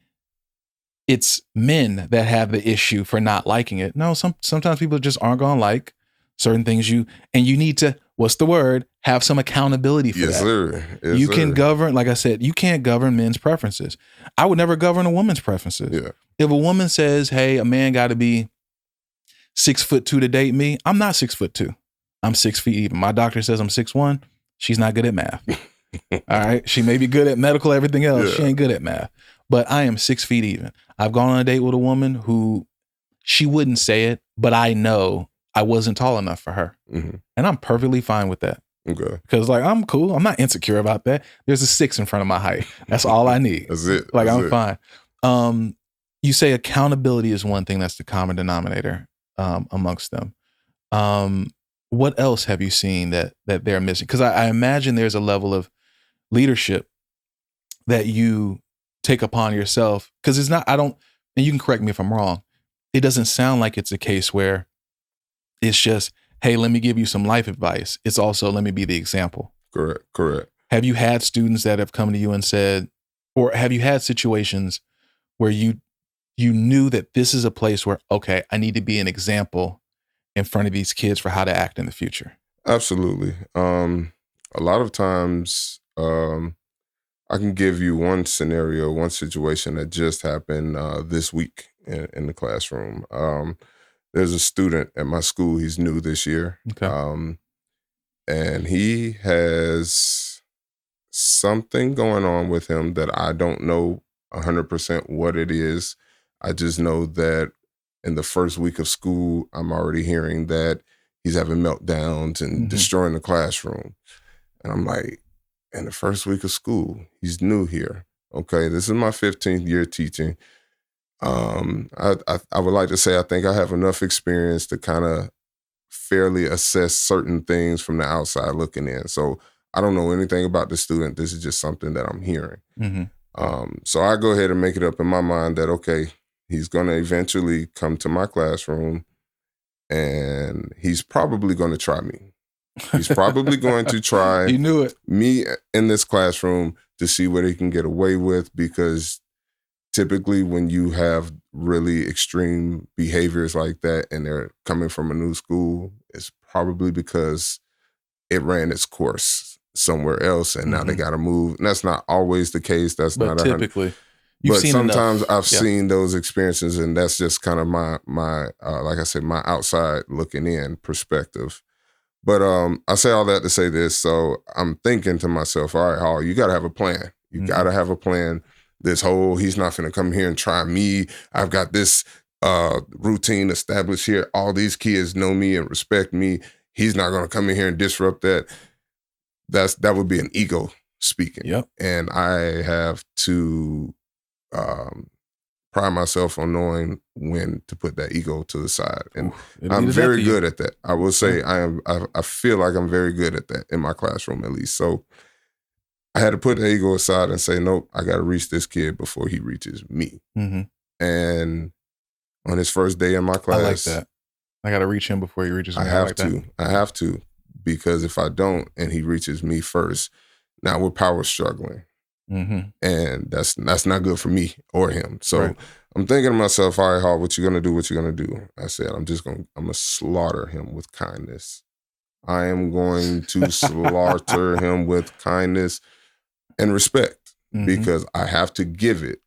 it's men that have the issue for not liking it. No, sometimes people just aren't going to like certain things and you need to, what's the word? Have some accountability for that. Sir. Yes, you can govern, like I said, you can't govern men's preferences. I would never govern a woman's preferences. Yeah. If a woman says, hey, a man got to be 6'2" to date me, I'm not 6'2". I'm 6 feet even. My doctor says I'm 6'1". She's not good at math. All right. She may be good at medical, everything else. She ain't good at math. But I am 6 feet even. I've gone on a date with a woman who, she wouldn't say it, but I know I wasn't tall enough for her. Mm-hmm. And I'm perfectly fine with that. Okay. Because I'm cool. I'm not insecure about that. There's a 6 in front of my height. That's all I need. That's it. I'm fine. You say accountability is one thing that's the common denominator amongst them. What else have you seen that they're missing? Because I imagine there's a level of leadership that you take upon yourself. Because it's not, and you can correct me if I'm wrong, it doesn't sound like it's a case where it's just, hey, let me give you some life advice. It's also, let me be the example. Correct. Have you had students that have come to you and said, or have you had situations where you knew that this is a place where, okay, I need to be an example in front of these kids for how to act in the future? Absolutely. A lot of times, I can give you one scenario, one situation that just happened this week. in the classroom. There's a student at my school. He's new this year. Okay. And he has something going on with him that I don't know 100% what it is. I just know that in the first week of school, I'm already hearing that he's having meltdowns and destroying the classroom. And I'm like, in the first week of school, he's new here. Okay, this is my 15th year teaching. I would like to say I think I have enough experience to kind of fairly assess certain things from the outside looking in. So I don't know anything about the student. This is just something that I'm hearing. So I go ahead and make it up in my mind that, okay, he's going to eventually come to my classroom and he's probably going to try me. He's probably going to try You knew it. Me in this classroom to see what he can get away with, because typically when you have really extreme behaviors like that and they're coming from a new school, it's probably because it ran its course somewhere else and now they got to move. And that's not always the case. That's but not typically. But sometimes I've seen those experiences, and that's just kind of my like I said, my outside looking in perspective. But I say all that to say this. So I'm thinking to myself, all right, Hall, you got to have a plan. You got to have a plan. This whole, he's not going to come here and try me. I've got this routine established here. All these kids know me and respect me. He's not going to come in here and disrupt that. That would be an ego speaking. Yep. And I have to pride myself on knowing when to put that ego to the side. And I'm very good at that. I will say I feel like I'm very good at that in my classroom, at least. So I had to put the ego aside and say, nope, I got to reach this kid before he reaches me. And on his first day in my class, I like that. I got to reach him before he reaches me. I have to, because if I don't and he reaches me first, now we're power struggling. And that's not good for me or him. So I'm thinking to myself, all right, Hall, what you gonna do? What you gonna do? I said, I'm gonna slaughter him with kindness. I am going to slaughter him with kindness and respect, because I have to give it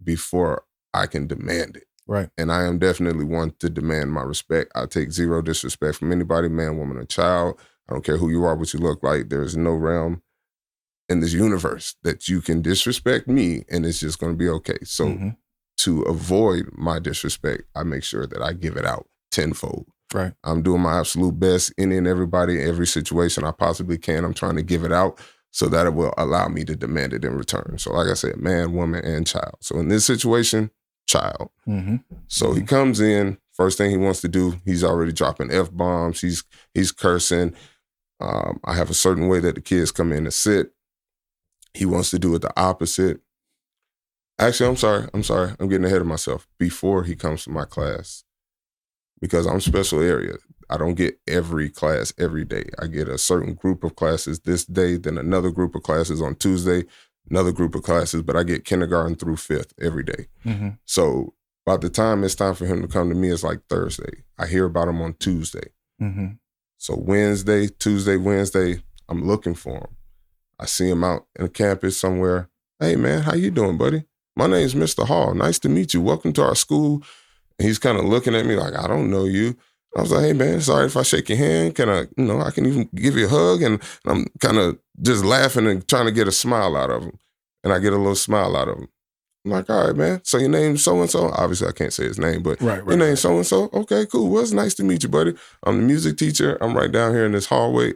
before I can demand it. Right. And I am definitely one to demand my respect. I take zero disrespect from anybody, man, woman, or child. I don't care who you are, what you look like. There is no realm in this universe that you can disrespect me and it's just going to be okay. So to avoid my disrespect, I make sure that I give it out tenfold. Right. I'm doing my absolute best in everybody, every situation I possibly can. I'm trying to give it out so that it will allow me to demand it in return. So like I said, man, woman, and child. So in this situation, child. So he comes in, first thing he wants to do, he's already dropping F-bombs. He's cursing. I have a certain way that the kids come in and sit. He wants to do it the opposite. Actually, I'm sorry. I'm getting ahead of myself. Before he comes to my class, because I'm special area, I don't get every class every day. I get a certain group of classes this day, then another group of classes on Tuesday, another group of classes, but I get kindergarten through 5th every day. So by the time it's time for him to come to me, it's like Thursday. I hear about him on Tuesday. So Wednesday, Tuesday, Wednesday, I'm looking for him. I see him out in the campus somewhere. Hey, man, how you doing, buddy? My name's Mr. Hall. Nice to meet you. Welcome to our school. And he's kind of looking at me like, I don't know you. I was like, hey, man, sorry if I shake your hand. Can I, I can even give you a hug? And I'm kind of just laughing and trying to get a smile out of him. And I get a little smile out of him. I'm like, all right, man. So your name's so-and-so? Obviously, I can't say his name, but your name's so-and-so? Okay, cool. Well, it's nice to meet you, buddy. I'm the music teacher. I'm right down here in this hallway,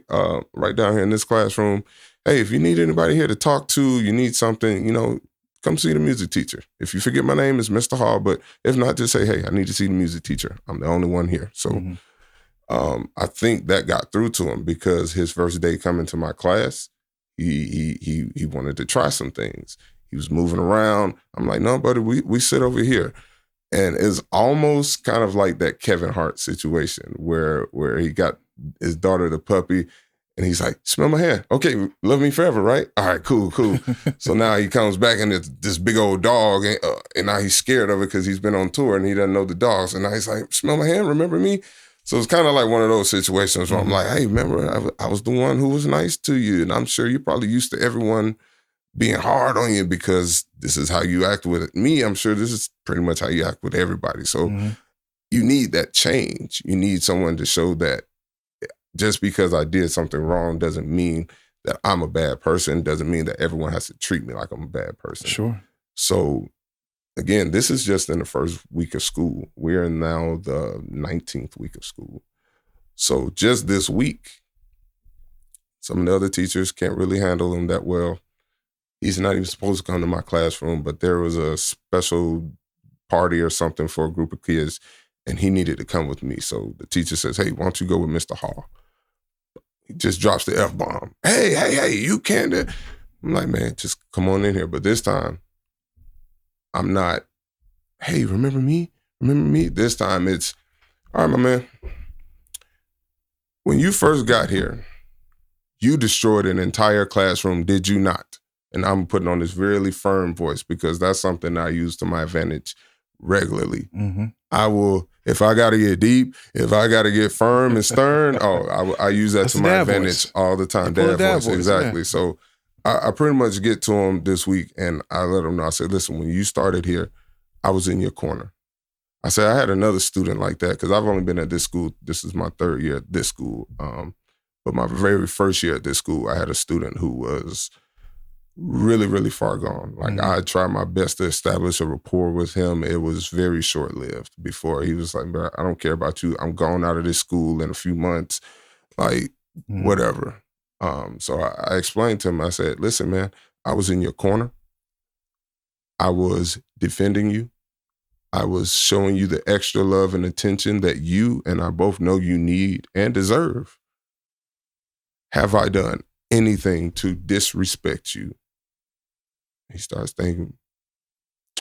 right down here in this classroom. Hey, if you need anybody here to talk to, you need something, come see the music teacher. If you forget my name, it's Mr. Hall, but if not, just say, hey, I need to see the music teacher. I'm the only one here. So I think that got through to him, because his first day coming to my class, he wanted to try some things. He was moving around. I'm like, no, buddy, we sit over here. And it's almost kind of like that Kevin Hart situation where he got his daughter, the puppy, and he's like, smell my hand. Okay, love me forever, right? All right, cool. So now he comes back and it's this big old dog, and now he's scared of it because he's been on tour and he doesn't know the dogs. And now he's like, smell my hand, remember me? So it's kind of like one of those situations where I'm like, hey, remember, I was the one who was nice to you, and I'm sure you're probably used to everyone being hard on you because this is how you act with me. I'm sure this is pretty much how you act with everybody. So you need that change. You need someone to show that just because I did something wrong doesn't mean that I'm a bad person, doesn't mean that everyone has to treat me like I'm a bad person. Sure. So again, this is just in the first week of school. We're in now the 19th week of school. So just this week, some of the other teachers can't really handle him that well. He's not even supposed to come to my classroom, but there was a special party or something for a group of kids, and he needed to come with me. So the teacher says, hey, why don't you go with Mr. Hall? He just drops the F-bomb. Hey, you can't. I'm like, man, just come on in here. But this time, I'm not, hey, remember me? Remember me? This time it's, all right, my man. When you first got here, you destroyed an entire classroom, did you not? And I'm putting on this really firm voice because that's something I use to my advantage regularly. I will, if I got to get deep, if I got to get firm and stern, I use that to my advantage all the time. Dad voice, exactly. Yeah. So I pretty much get to him this week and I let him know. I said, listen, when you started here, I was in your corner. I said, I had another student like that because I've only been at this school. This is my third year at this school. But my very first year at this school, I had a student who was really, really far gone. Like I tried my best to establish a rapport with him. It was very short-lived before he was like, bro, I don't care about you. I'm going out of this school in a few months, like whatever. So I explained to him, I said, listen, man, I was in your corner. I was defending you. I was showing you the extra love and attention that you and I both know you need and deserve. Have I done anything to disrespect you? He starts thinking,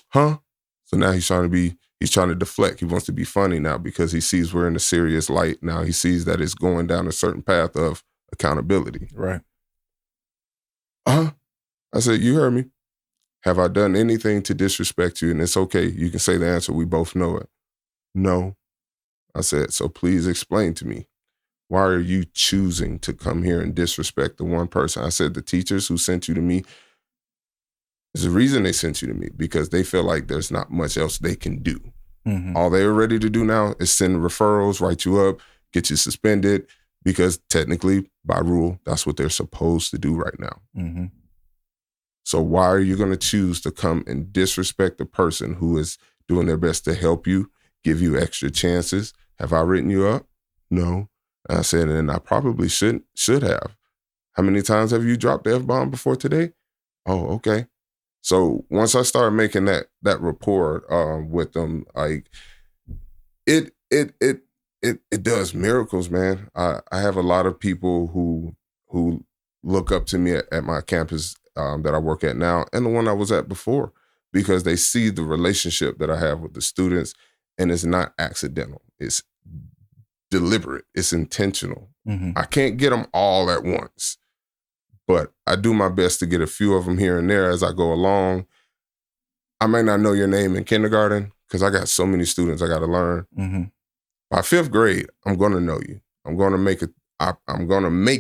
huh? So now he's trying to deflect. He wants to be funny now because he sees we're in a serious light. Now he sees that it's going down a certain path of accountability. Right. I said, you heard me. Have I done anything to disrespect you? And it's okay. You can say the answer. We both know it. No. I said, so please explain to me. Why are you choosing to come here and disrespect the one person? I said, the teachers who sent you to me, there's a reason they sent you to me because they feel like there's not much else they can do. All they're ready to do now is send referrals, write you up, get you suspended because technically, by rule, that's what they're supposed to do right now. So why are you going to choose to come and disrespect the person who is doing their best to help you, give you extra chances? Have I written you up? No. I said, and I probably should have. How many times have you dropped the F-bomb before today? Oh, okay. So once I started making that rapport with them, like it does miracles, man. I have a lot of people who look up to me at my campus that I work at now and the one I was at before because they see the relationship that I have with the students and it's not accidental. It's deliberate. It's intentional. I can't get them all at once, but I do my best to get a few of them here and there as I go along. I may not know your name in kindergarten because I got so many students I got to learn. By fifth grade, I'm going to know you. I'm going to make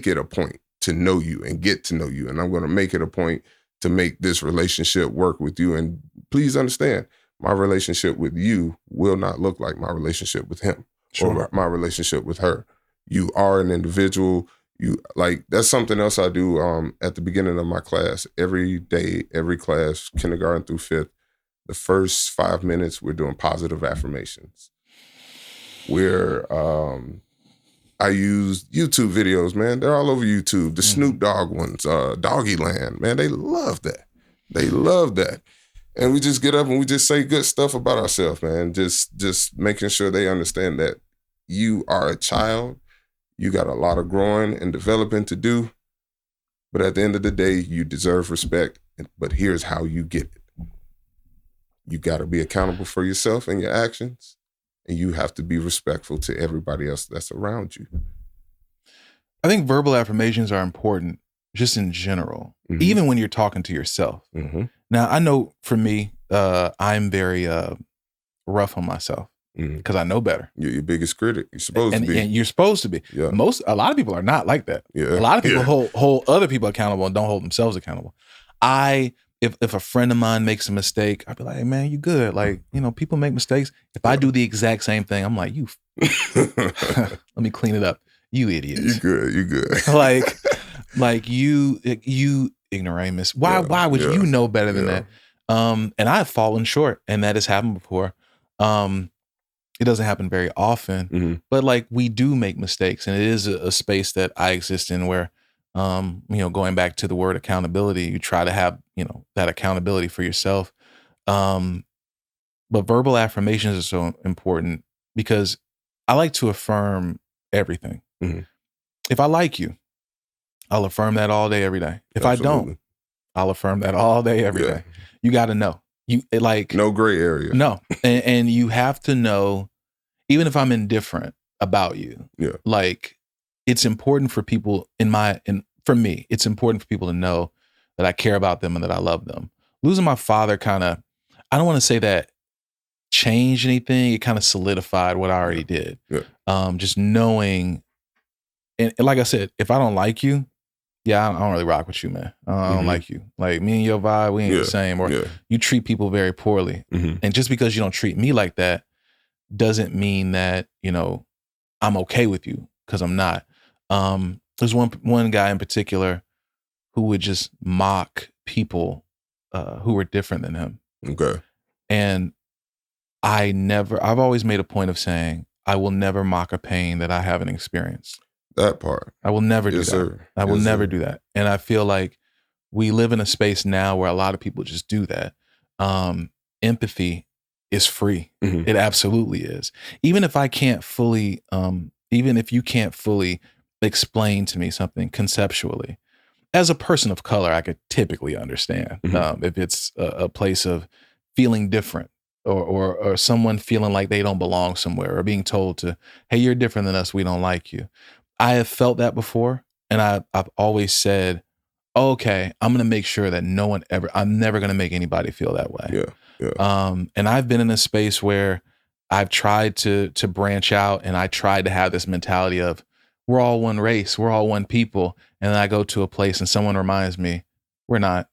it a point to know you and get to know you. And I'm going to make it a point to make this relationship work with you. And please understand, my relationship with you will not look like my relationship with him or my relationship with her. You are an individual. That's something else I do at the beginning of my class. Every day, every class, kindergarten through fifth, the first 5 minutes, we're doing positive affirmations. I use YouTube videos, man. They're all over YouTube. The Snoop Dogg ones, Doggy Land, man, they love that. They love that. And we just get up and we just say good stuff about ourselves, man. Just making sure they understand that you are a child. You got a lot of growing and developing to do. But at the end of the day, you deserve respect. But here's how you get it. You got to be accountable for yourself and your actions. And you have to be respectful to everybody else that's around you. I think verbal affirmations are important just in general, even when you're talking to yourself. Now, I know for me, I'm very rough on myself because I know better. You're your biggest critic. You're supposed to be. And you're supposed to be. Yeah. A lot of people are not like that. Yeah. A lot of people hold other people accountable and don't hold themselves accountable. If a friend of mine makes a mistake, I'd be like, hey, man, you good. Like, people make mistakes. If I do the exact same thing, I'm like, let me clean it up. You idiot. You good. like you ignoramus. Why would you know better than that? And I've fallen short, and that has happened before. It doesn't happen very often, but like we do make mistakes, and it is a space that I exist in where, going back to the word accountability, you try to have, that accountability for yourself. But verbal affirmations are so important because I like to affirm everything. If I like you, I'll affirm that all day, every day. If Absolutely. I don't, I'll affirm that all day, every day. You got to know. No gray area. No. And you have to know, even if I'm indifferent about you, like it's important for people for me, it's important for people to know that I care about them and that I love them. Losing my father I don't want to say that changed anything. It kind of solidified what I already did. Just knowing, and like I said, if I don't like you, I don't really rock with you, man. I don't like you. Like me and your vibe, we ain't the same. Or you treat people very poorly. And just because you don't treat me like that doesn't mean that, I'm okay with you, because I'm not. There's one guy in particular who would just mock people who were different than him. Okay. And I've always made a point of saying, I will never mock a pain that I haven't experienced. That part. I will never do that. Sir. I will never do that. And I feel like we live in a space now where a lot of people just do that. Empathy is free. It absolutely is. Even if I can't fully, even if you can't fully explain to me something conceptually, as a person of color, I could typically understand if it's a place of feeling different or someone feeling like they don't belong somewhere, or being told to, hey, you're different than us, we don't like you. I have felt that before, and I've always said, okay, I'm going to make sure that I'm never going to make anybody feel that way. And I've been in a space where I've tried to branch out, and I tried to have this mentality of, we're all one race, we're all one people. And then I go to a place and someone reminds me, we're not.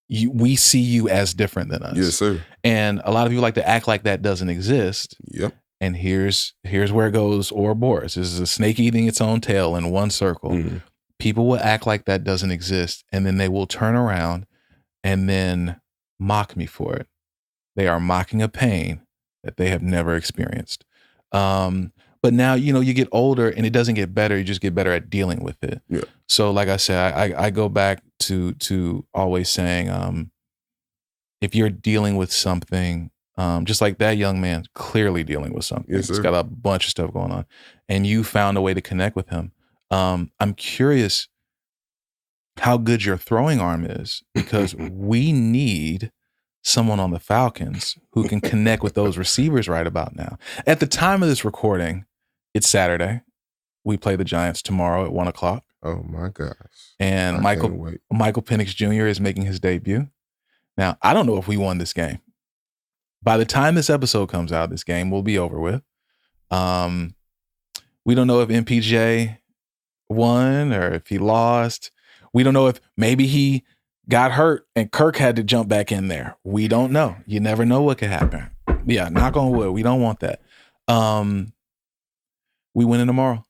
We see you as different than us. Yes, sir. And a lot of people like to act like that doesn't exist. Yep. And here's where it goes Ouroboros. This is a snake eating its own tail in one circle. People will act like that doesn't exist, and then they will turn around and then mock me for it. They are mocking a pain that they have never experienced. But now, you get older and it doesn't get better. You just get better at dealing with it. Yeah. So like I said, I go back to always saying, if you're dealing with something, just like that young man, clearly dealing with something. Yes, sir. He's got a bunch of stuff going on, and you found a way to connect with him. I'm curious how good your throwing arm is, because we need someone on the Falcons who can connect with those receivers right about now. At the time of this recording, it's Saturday. We play the Giants tomorrow at 1:00. Oh my gosh. And Michael Penix Jr. is making his debut. Now, I don't know if we won this game. By the time this episode comes out, this game will be over with. We don't know if MPJ won or if he lost. We don't know if maybe he got hurt and Kirk had to jump back in there. We don't know. You never know what could happen. Yeah, knock on wood. We don't want that. We winning tomorrow.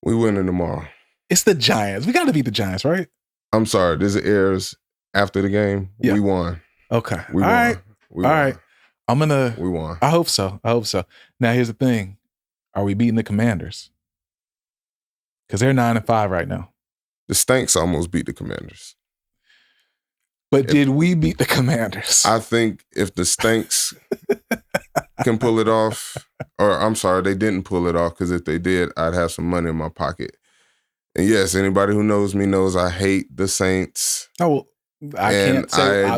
We winning tomorrow. It's the Giants. We got to beat the Giants, right? I'm sorry. This airs after the game. Yeah. We won. Okay. We won. Right. We won. All right. We won. I hope so. Now, here's the thing. Are we beating the Commanders? Because they're 9-5 right now. The Stanks almost beat the Commanders. But did we beat the Commanders? I think if the Stanks can pull it off, or I'm sorry, they didn't pull it off, because if they did, I'd have some money in my pocket. And yes, anybody who knows me knows I hate the Saints. Oh, I'm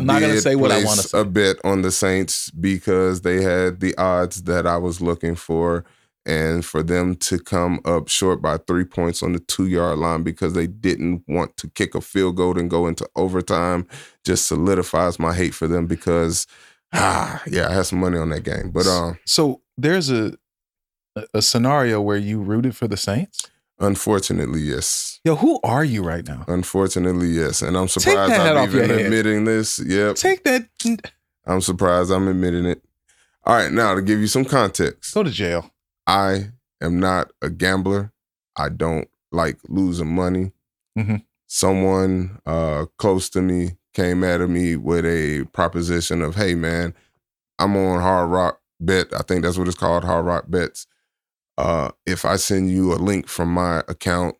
not going to say what I want to say. A bet on the Saints because they had the odds that I was looking for, and for them to come up short by 3 points on the 2-yard line because they didn't want to kick a field goal and go into overtime just solidifies my hate for them, because I had some money on that game. But so there's a scenario where you rooted for the Saints? Unfortunately, yes. Yo, who are you right now? Unfortunately, yes. And I'm surprised I'm even admitting this. Yep. Take that. I'm surprised I'm admitting it. All right, now to give you some context. Go to jail. I am not a gambler. I don't like losing money. Mm-hmm. Someone close to me came at me with a proposition of, hey, man, I'm on Hard Rock Bet. I think that's what it's called, Hard Rock Bets. If I send you a link from my account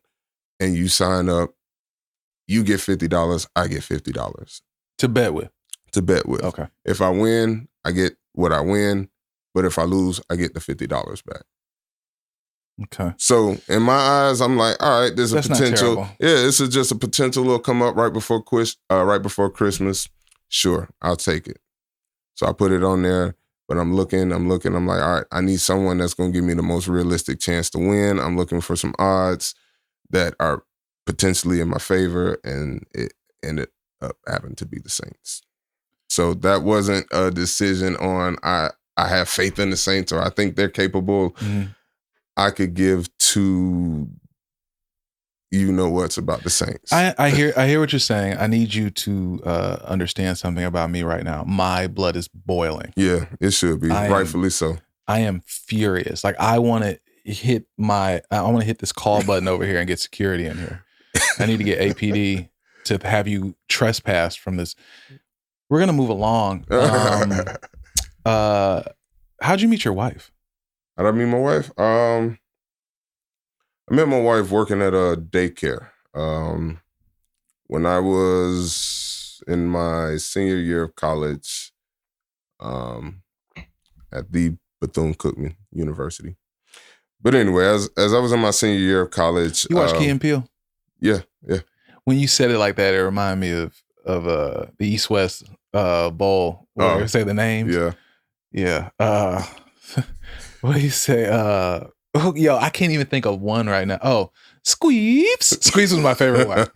and you sign up, you get $50, I get $50. To bet with? To bet with. Okay. If I win, I get what I win. But if I lose, I get the $50 back. Okay. So in my eyes, I'm like, all right, there's a potential. Yeah, this is just a potential little come up right before Christmas. Sure, I'll take it. So I put it on there, but I'm looking. I'm like, all right, I need someone that's going to give me the most realistic chance to win. I'm looking for some odds that are potentially in my favor, and it ended up having to be the Saints. So that wasn't a decision on I have faith in the Saints or I think they're capable. Mm-hmm. I could give to what's about the Saints. I hear what you're saying. I need you to understand something about me right now. My blood is boiling. Yeah, it should be. Rightfully so. I am furious. Like I want to hit this call button over here and get security in here. I need to get APD to have you trespassed from this. We're gonna move along. How'd you meet your wife? How'd I meet my wife? I met my wife working at a daycare. When I was in my senior year of college, at the Bethune-Cookman University. But anyway, as I was in my senior year of college, you watched Key and Peele? Yeah. When you said it like that, it reminded me of the East West Bowl where you say the names. Yeah. What do you say? I can't even think of one right now. Oh, Squeeps. Squeeps was my favorite one.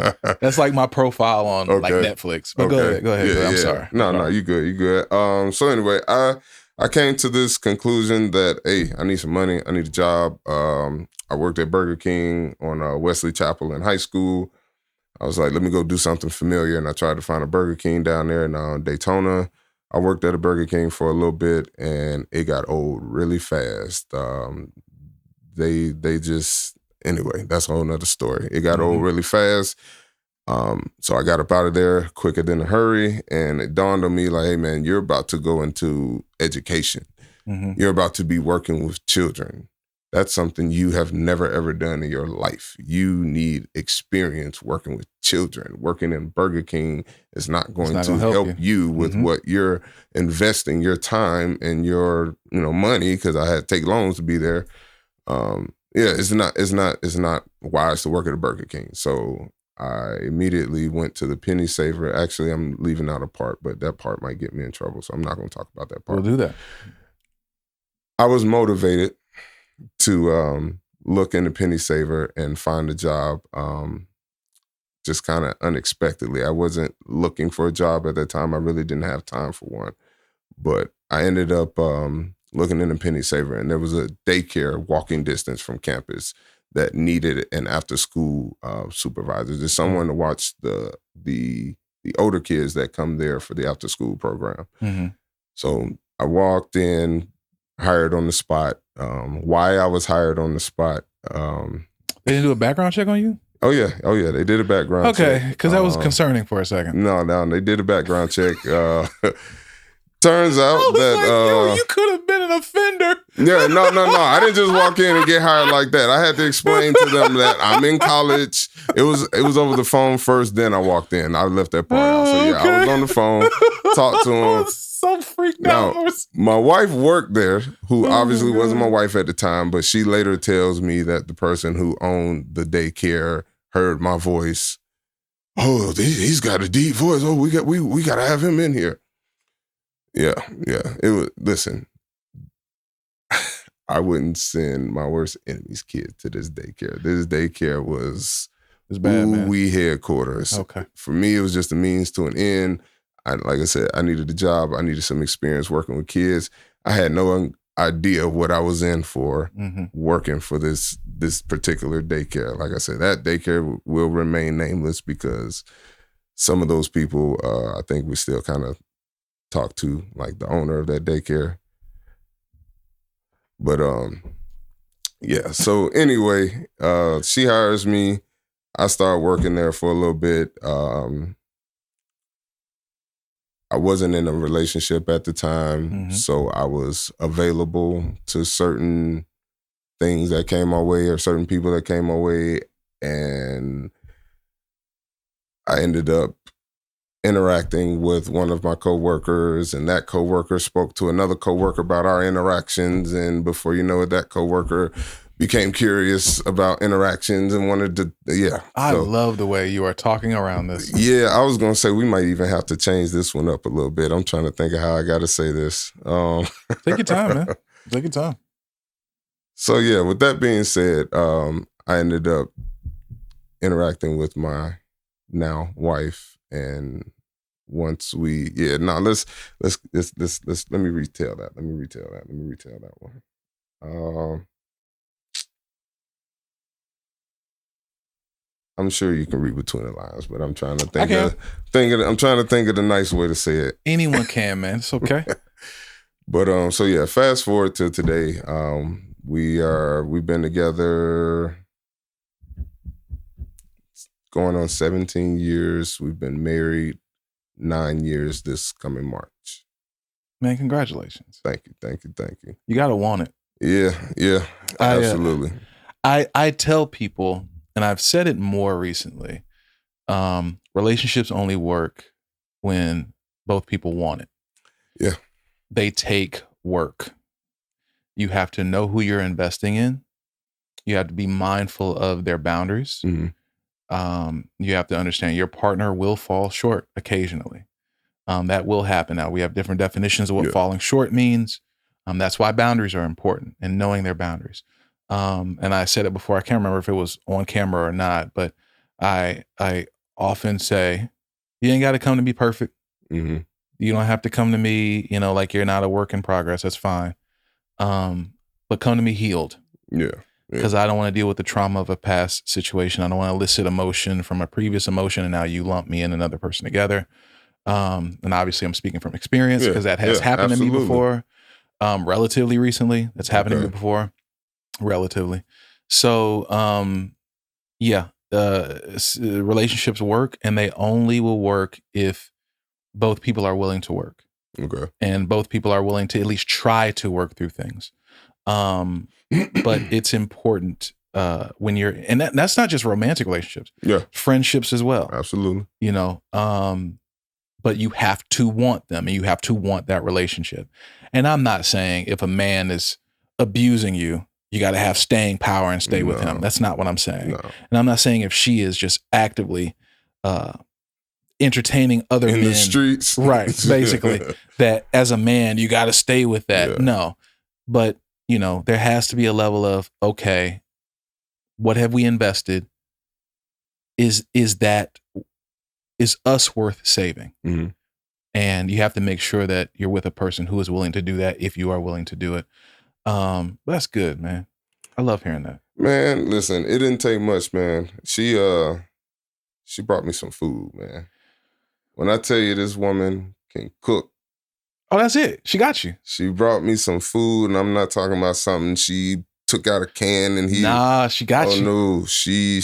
That's like my profile on like Netflix. But go ahead. Yeah, I'm sorry. No, you good. So anyway, I came to this conclusion that, hey, I need some money. I need a job. I worked at Burger King on Wesley Chapel in high school. I was like, let me go do something familiar. And I tried to find a Burger King down there in Daytona. I worked at a Burger King for a little bit and it got old really fast. They just, anyway, that's a whole nother story. It got old really fast. So I got up out of there quicker than a hurry. And it dawned on me like, hey man, you're about to go into education. Mm-hmm. You're about to be working with children. That's something you have never, ever done in your life. You need experience working with children. Working in Burger King is not going to help you with what you're investing your time and your money, because I had to take loans to be there. It's not wise to work at a Burger King. So I immediately went to the Penny Saver. Actually, I'm leaving out a part, but that part might get me in trouble. So I'm not going to talk about that part. We'll do that. I was motivated to look into Penny Saver and find a job just kind of unexpectedly. I wasn't looking for a job at that time. I really didn't have time for one. But I ended up looking into Penny Saver, and there was a daycare walking distance from campus that needed an after-school supervisor. There's someone to watch the older kids that come there for the after-school program. Mm-hmm. So I walked in, hired on the spot. Why I was hired on the spot. They didn't do a background check on you? Oh yeah. They did a background check. Okay, because that was concerning for a second. No, they did a background check. Turns out that you could have been an offender. Yeah, no. I didn't just walk in and get hired like that. I had to explain to them that I'm in college. It was over the phone first, then I walked in. I left that part out. So yeah, I was on the phone, talked to them. So freaked out. My wife worked there, who obviously wasn't my wife at the time, but she later tells me that the person who owned the daycare heard my voice. Oh, he's got a deep voice. Oh, we got to have him in here. Yeah. It was. Listen, I wouldn't send my worst enemy's kid to this daycare. This daycare was bad, man. We headquarters. Okay. For me, it was just a means to an end. Like I said, I needed a job. I needed some experience working with kids. I had no idea what I was in for working for this this particular daycare. Like I said, that daycare will remain nameless because some of those people, I think we still kind of talk to, like the owner of that daycare. But yeah. So anyway, she hires me. I start working there for a little bit. I wasn't in a relationship at the time, so I was available to certain things that came my way or certain people that came my way, and I ended up interacting with one of my coworkers, and that coworker spoke to another coworker about our interactions, and before you know it, that coworker became curious about interactions and wanted to, I love the way you are talking around this. Yeah, I was going to say we might even have to change this one up a little bit. I'm trying to think of how I got to say this. Take your time, man. Take your time. So yeah, with that being said, I ended up interacting with my now wife, and once we, let me retell that. Let me retell that one. I'm sure you can read between the lines, but I'm trying to I'm trying to think of the nice way to say it. Anyone can, man. It's okay. But so yeah, fast forward to today. We've been together going on 17 years. We've been married 9 years this coming March. Man, congratulations. Thank you. You gotta want it. Yeah, absolutely. I tell people, and I've said it more recently, relationships only work when both people want it. Yeah. They take work. You have to know who you're investing in. You have to be mindful of their boundaries. Mm-hmm. You have to understand your partner will fall short occasionally. That will happen. Now, we have different definitions of what falling short means. That's why boundaries are important, and knowing their boundaries. And I said it before, I can't remember if it was on camera or not, but I often say, you ain't got to come to me perfect. Mm-hmm. You don't have to come to me, like you're not a work in progress. That's fine. But come to me healed. Yeah. Because I don't want to deal with the trauma of a past situation. I don't want to elicit emotion from a previous emotion, and now you lump me and another person together. And obviously I'm speaking from experience because that has happened to me before. Relatively recently. That's happened to me before. Relatively. So, relationships work, and they only will work if both people are willing to work. Okay. And both people are willing to at least try to work through things. But it's important when you're, and that's not just romantic relationships. Yeah. Friendships as well. Absolutely. But you have to want them, and you have to want that relationship. And I'm not saying if a man is abusing you, you got to have staying power and stay with him. That's not what I'm saying. No. And I'm not saying if she is just actively entertaining other men in the streets, right? Basically, that as a man you got to stay with that. Yeah. No, but there has to be a level of, okay, what have we invested? Is us worth saving? Mm-hmm. And you have to make sure that you're with a person who is willing to do that if you are willing to do it. That's good, man. I love hearing that. Man, listen, it didn't take much, man. She brought me some food, man. When I tell you this woman can cook. Oh, that's it. She got you. She brought me some food, and I'm not talking about something she took out a can and Nah, she got you. Oh no, she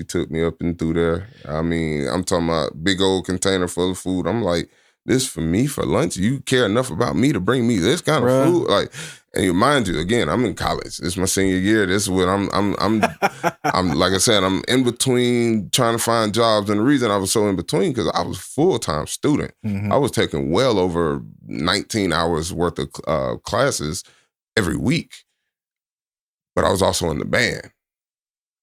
took me up and through there. I mean, I'm talking about big old container full of food. I'm like, this for me for lunch? You care enough about me to bring me this kind of food? Like, and mind you, again, I'm in college. This is my senior year. This is what I'm like I said, I'm in between trying to find jobs. And the reason I was so in between, because I was a full-time student. Mm-hmm. I was taking well over 19 hours worth of classes every week. But I was also in the band.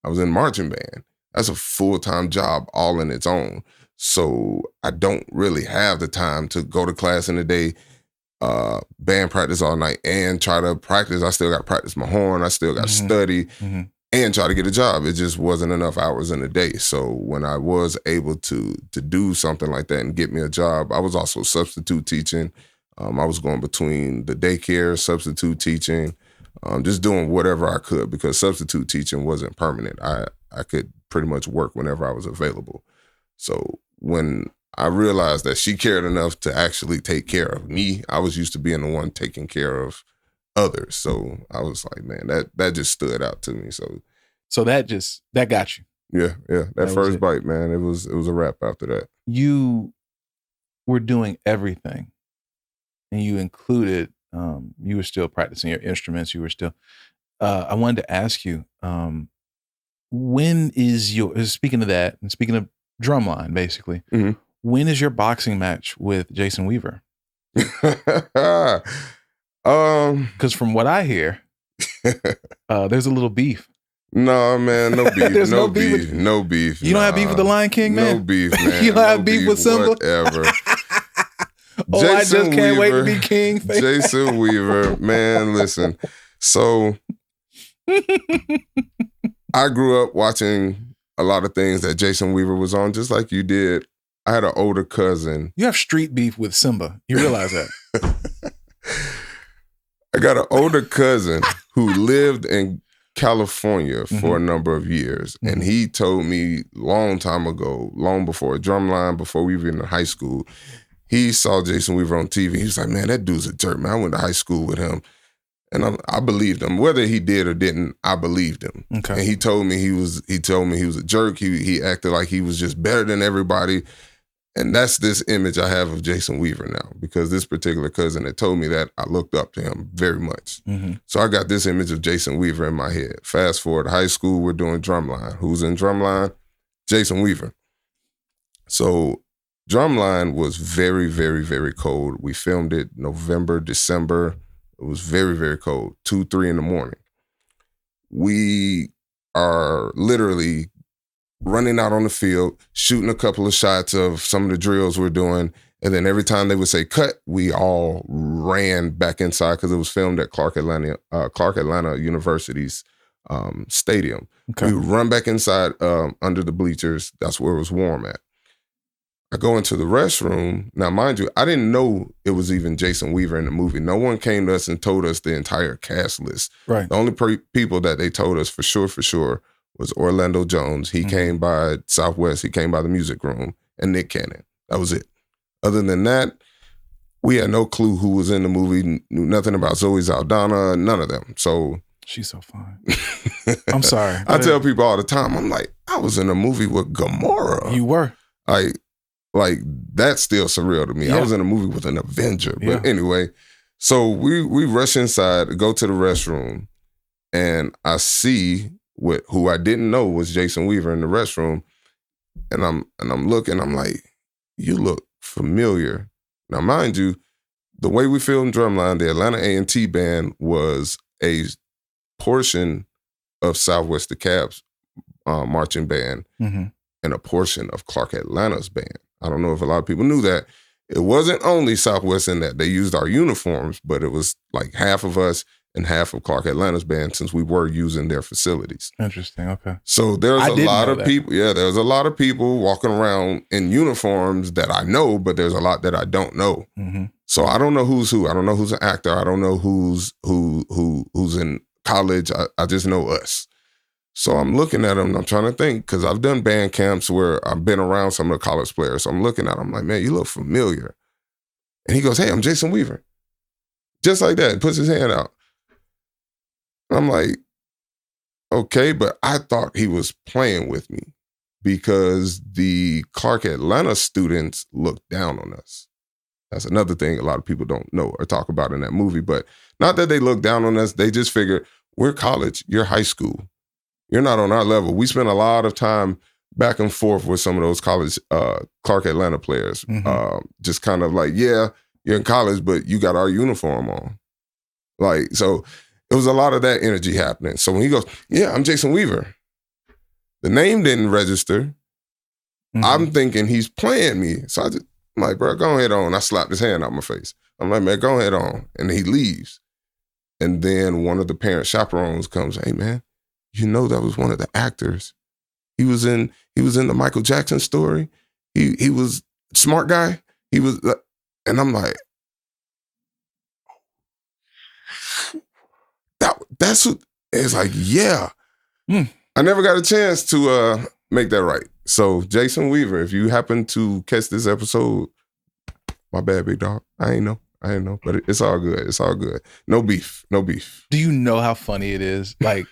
I was in marching band. That's a full-time job all in its own. So I don't really have the time to go to class in the day, band practice all night, and try to practice. I still got to practice my horn. I still got to study and try to get a job. It just wasn't enough hours in the day. So when I was able to do something like that and get me a job, I was also substitute teaching. I was going between the daycare, substitute teaching. just doing whatever I could because substitute teaching wasn't permanent. I could pretty much work whenever I was available. So when I realized that she cared enough to actually take care of me, I was used to being the one taking care of others. So I was like, man, that just stood out to me. So that got you. Yeah. That first bite, man, it was a wrap after that. You were doing everything, and you included. You were still practicing your instruments. You were still. I wanted to ask you, when is speaking of that and speaking of drumline, basically, when is your boxing match with Jason Weaver? Because from what I hear, there's a little beef. No, man, no beef. There's no beef. No beef. You don't have beef with the Lion King, man? No beef, man. You don't have beef with Simba? Whatever. Jason I just can't wait to be king. Jason Weaver, man, listen. So I grew up watching a lot of things that Jason Weaver was on, just like you did. I had an older cousin. You have street beef with Simba. You realize that? I got an older cousin who lived in California for a number of years. And he told me long time ago, long before Drumline, before we were in high school, he saw Jason Weaver on TV. He was like, man, that dude's a jerk, man. I went to high school with him. And I believed him. Whether he did or didn't, I believed him. Okay. And he told me he was a jerk. He acted like he was just better than everybody. And that's this image I have of Jason Weaver now, because this particular cousin that told me that, I looked up to him very much. So I got this image of Jason Weaver in my head. Fast forward to high school, we're doing Drumline. Who's in Drumline? Jason Weaver. So Drumline was very, very, very cold. We filmed it November, December. It was very, very cold, 2, 3 in the morning. We are literally running out on the field, shooting a couple of shots of some of the drills we're doing. And then every time they would say cut, we all ran back inside because it was filmed at Clark Atlanta University's stadium. Okay. We would run back inside under the bleachers. That's where it was warm at. I go into the restroom. Now, mind you, I didn't know it was even Jason Weaver in the movie. No one came to us and told us the entire cast list. Right. The only people that they told us for sure, was Orlando Jones. He came by Southwest. He came by the music room, and Nick Cannon. That was it. Other than that, we had no clue who was in the movie, knew nothing about Zoe Saldana, none of them. So she's so fine. I'm sorry. I tell people all the time, I'm like, I was in a movie with Gamora. You were. Like that's still surreal to me. Yeah. I was in a movie with an Avenger. But anyway, so we rush inside, go to the restroom, and I see who I didn't know was Jason Weaver in the restroom. And I'm looking, I'm like, you look familiar. Now, mind you, the way we filmed Drumline, the Atlanta A&T band was a portion of Southwest DeKalb's marching band and a portion of Clark Atlanta's band. I don't know if a lot of people knew that. It wasn't only Southwest in that. They used our uniforms, but it was like half of us and half of Clark Atlanta's band, since we were using their facilities. Interesting, okay. So there's a lot of people, there's a lot of people walking around in uniforms that I know, but there's a lot that I don't know. So I don't know who's who. I don't know who's an actor. I don't know who's in college. I just know us. So I'm looking at him and I'm trying to think, because I've done band camps where I've been around some of the college players. So I'm looking at him, I'm like, man, you look familiar. And he goes, hey, I'm Jason Weaver. Just like that, puts his hand out. I'm like, okay, but I thought he was playing with me because the Clark Atlanta students looked down on us. That's another thing a lot of people don't know or talk about in that movie, but not that they look down on us. They just figure, we're college, you're high school. You're not on our level. We spent a lot of time back and forth with some of those college Clark Atlanta players. Just kind of like, yeah, you're in college, but you got our uniform on. Like, so it was a lot of that energy happening. So when he goes, yeah, I'm Jason Weaver. The name didn't register. I'm thinking he's playing me. So I'm like, bro, go ahead on. I slapped his hand out my face. I'm like, man, go ahead on. And he leaves. And then one of the parent chaperones comes, hey, man, you know that was one of the actors. He was in the Michael Jackson story. He was smart guy. He was, and I'm like, That's what it's like. Yeah, I never got a chance to make that right. So Jason Weaver, if you happen to catch this episode, my bad, big dog. I ain't know, but it's all good. It's all good. No beef. Do you know how funny it is? Like,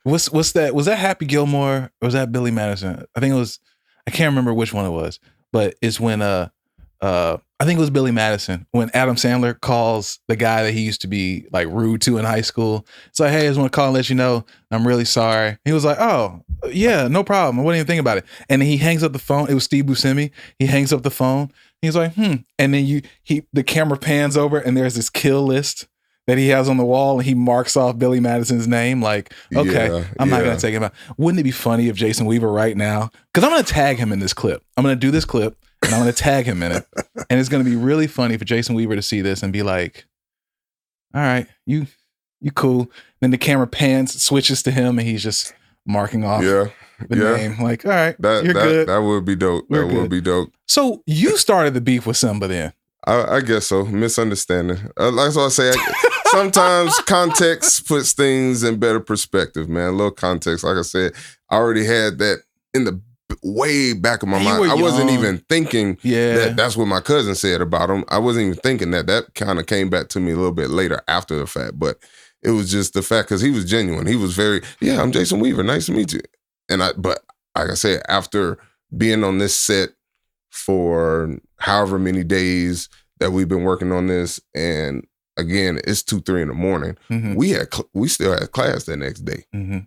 what's that? Was that Happy Gilmore or was that Billy Madison? I think it was. I can't remember which one it was, but it's when I think it was Billy Madison when Adam Sandler calls the guy that he used to be like rude to in high school. It's like, hey, I just want to call and let you know I'm really sorry. He was like, oh yeah, no problem. I wouldn't even think about it. And then he hangs up the phone. It was Steve Buscemi. He hangs up the phone. He's like, and then the camera pans over and there's this kill list that he has on the wall and he marks off Billy Madison's name. Like, okay, I'm not going to take him out. Wouldn't it be funny if Jason Weaver right now, because I'm going to tag him in this clip. I'm going to do this clip and I'm going to tag him in it. And it's going to be really funny for Jason Weaver to see this and be like, all right, you cool. Then the camera pans, switches to him and he's just marking off the name. Like, all right, you're good. That would be dope. Would be dope. So you started the beef with Simba then? I guess so. Misunderstanding. Like I say, sometimes context puts things in better perspective, man. A little context. Like I said, I already had that in the way back of my mind. I wasn't even thinking that that's what my cousin said about him. I wasn't even thinking that. That kind of came back to me a little bit later after the fact. But it was just the fact because he was genuine. He was very, I'm Jason Weaver. Nice to meet you. But like I said, after being on this set for however many days that we've been working on this, and again, it's 2-3 in the morning. Mm-hmm. We still had class that next day. Mm-hmm.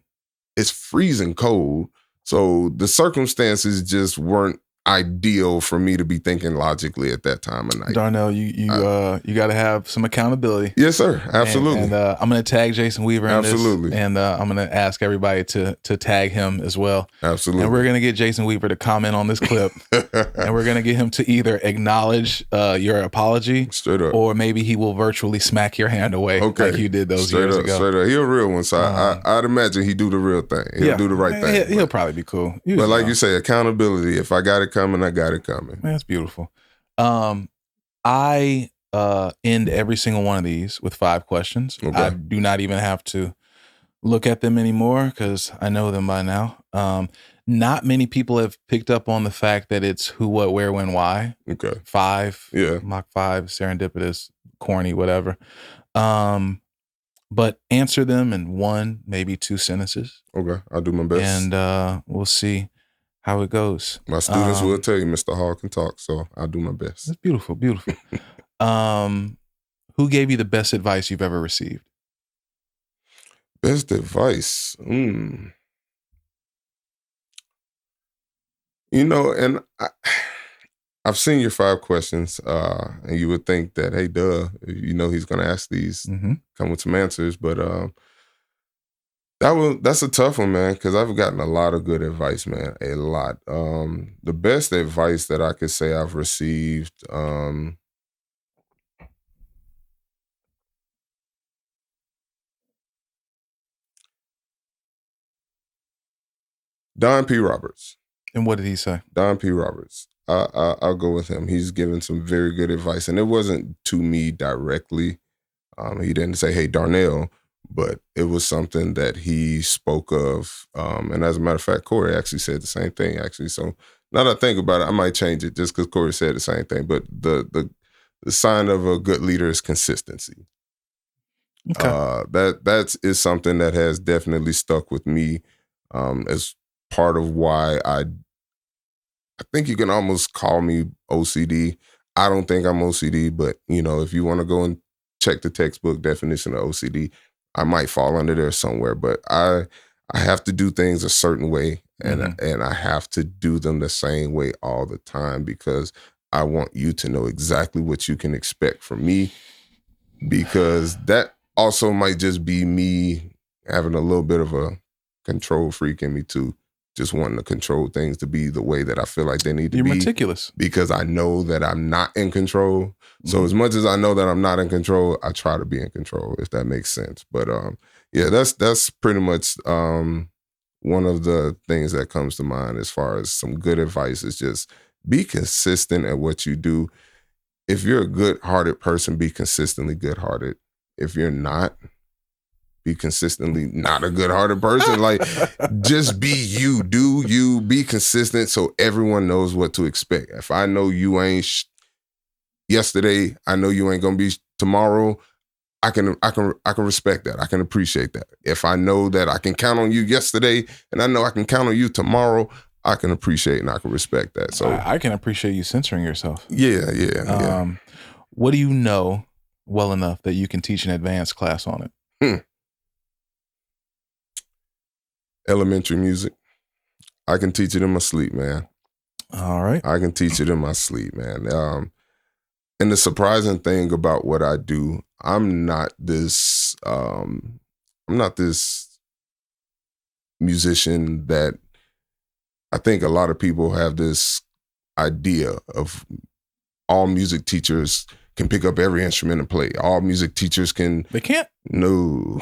It's freezing cold, so the circumstances just weren't ideal for me to be thinking logically at that time of night. Darnell, you got to have some accountability. Yes, sir. Absolutely. And I'm going to tag Jason Weaver in this. And I'm going to ask everybody to tag him as well. Absolutely. And we're going to get Jason Weaver to comment on this clip. And we're going to get him to either acknowledge your apology, straight up, or maybe he will virtually smack your hand away like you did those years ago. Straight up. He's a real one. So I'd imagine he'd do the real thing. He'll do the right thing. He'll probably be cool. But like you say, accountability. If I got it coming, I got it coming. Man, that's beautiful. I end every single one of these with 5 questions. Okay. I do not even have to look at them anymore because I know them by now. Not many people have picked up on the fact that it's who, what, where, when, why. Okay. 5. Yeah. Mach 5, serendipitous, corny, whatever. But answer them in 1, maybe 2 sentences. Okay. I'll do my best. And we'll see how it goes. My students will tell you Mr. Hall can talk, so I'll do my best. That's beautiful, beautiful. Who gave you the best advice you've ever received? Best advice? And I've seen your 5 questions, and you would think that, hey, he's going to ask these, come with some answers, but that's a tough one, man, because I've gotten a lot of good advice, man, a lot. The best advice that I could say I've received, Don P. Roberts. And what did he say? Don P. Roberts. I'll go with him. He's given some very good advice, and it wasn't to me directly. He didn't say, hey, Darnell, but it was something that he spoke of. And as a matter of fact, Corey actually said the same thing, actually. So now that I think about it, I might change it just because Corey said the same thing. But the sign of a good leader is consistency. Okay. That is something that has definitely stuck with me as part of why I think you can almost call me OCD. I don't think I'm OCD, but if you want to go and check the textbook definition of OCD, I might fall under there somewhere. But I have to do things a certain way, and I have to do them the same way all the time because I want you to know exactly what you can expect from me, because that also might just be me having a little bit of a control freak in me too. Just wanting to control things to be the way that I feel like they need to be. You're meticulous. Because I know that I'm not in control. So as much as I know that I'm not in control, I try to be in control, if that makes sense. But that's pretty much one of the things that comes to mind as far as some good advice is just be consistent at what you do. If you're a good-hearted person, be consistently good-hearted. If you're not, be consistently not a good-hearted person. Like, just be you. Do you. Be consistent so everyone knows what to expect. If I know you ain't yesterday, I know you ain't gonna be tomorrow. I can respect that. I can appreciate that. If I know that I can count on you yesterday and I know I can count on you tomorrow, I can appreciate and I can respect that. So I can appreciate you censoring yourself. Yeah. What do you know well enough that you can teach an advanced class on it? Elementary music. I can teach it in my sleep, man. All right. I can teach it in my sleep, man. And the surprising thing about what I do, I'm not this musician that I think a lot of people have this idea of all music teachers can pick up every instrument and play. All music teachers can. They can't? No,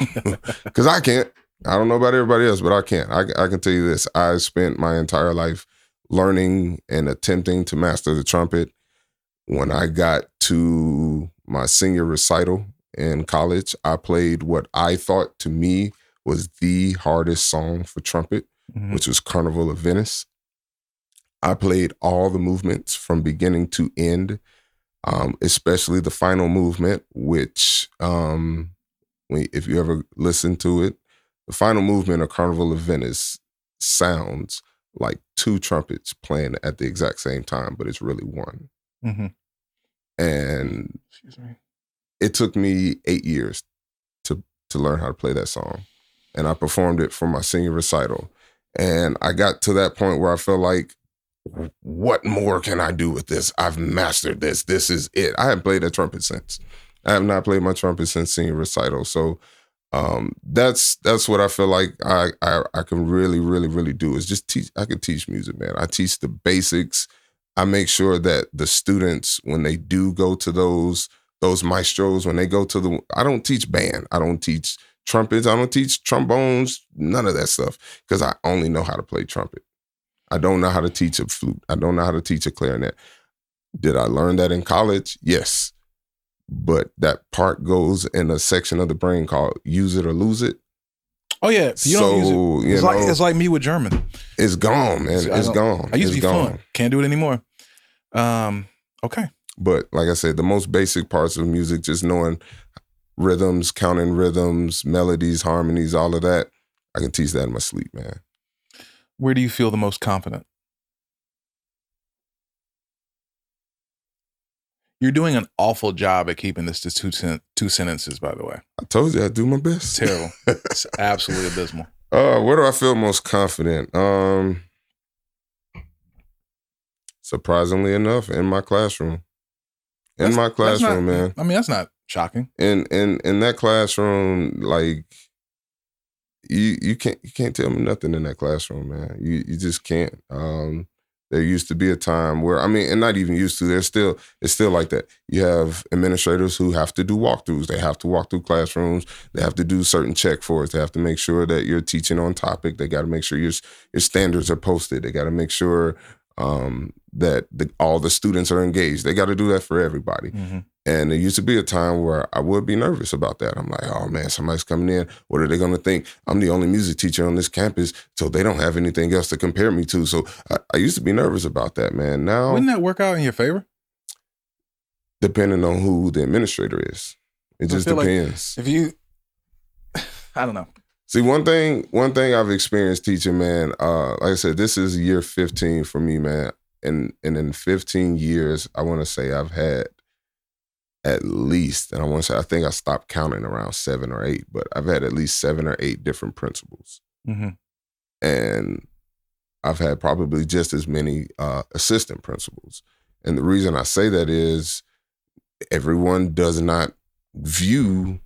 because I can't. I don't know about everybody else, but I can't. I can tell you this. I spent my entire life learning and attempting to master the trumpet. When I got to my senior recital in college, I played what I thought to me was the hardest song for trumpet, which was Carnival of Venice. I played all the movements from beginning to end, especially the final movement, which, if you ever listen to it, the final movement of Carnival of Venice sounds like two trumpets playing at the exact same time, but it's really one. And it took me 8 years to learn how to play that song. And I performed it for my senior recital. And I got to that point where I felt like, what more can I do with this? I've mastered this. This is it. I haven't played that trumpet since. I have not played my trumpet since senior recital. So that's what I feel like I can really, really, really do is just teach. I can teach music, man. I teach the basics. I make sure that the students, when they do go to those maestros, when they go to I don't teach band. I don't teach trumpets. I don't teach trombones, none of that stuff, because I only know how to play trumpet. I don't know how to teach a flute. I don't know how to teach a clarinet. Did I learn that in college? Yes. But that part goes in a section of the brain called use it or lose it. Oh yeah, you don't use it. It's like me with German. It's gone, man. It's gone. I used to be fluent. Can't do it anymore. Okay. But like I said, the most basic parts of music, just knowing rhythms, counting rhythms, melodies, harmonies, all of that, I can teach that in my sleep, man. Where do you feel the most confident? You're doing an awful job at keeping this to two sentences, by the way. I told you I'd do my best. It's terrible. It's absolutely abysmal. Where do I feel most confident? Surprisingly enough, in my classroom. Man. I mean, that's not shocking. In that classroom, like you can't tell me nothing in that classroom, man. You just can't. There used to be a time where, and not even used to, it's still like that. You have administrators who have to do walkthroughs. They have to walk through classrooms. They have to do certain check for it. They have to make sure that you're teaching on topic. They got to make sure your standards are posted. They got to make sure that all the students are engaged. They got to do that for everybody. Mm-hmm. And there used to be a time where I would be nervous about that. I'm like, oh man, somebody's coming in. What are they going to think? I'm the only music teacher on this campus, so they don't have anything else to compare me to. So I used to be nervous about that, man. Now, wouldn't that work out in your favor? Depending on who the administrator is. It just depends. Like if you, I don't know. See, one thing I've experienced teaching, man, like I said, this is year 15 for me, man. And in 15 years, I want to say I've had at least, and I think I stopped counting around 7 or 8, but I've had at least 7 or 8 different principals. Mm-hmm. And I've had probably just as many assistant principals. And the reason I say that is everyone does not view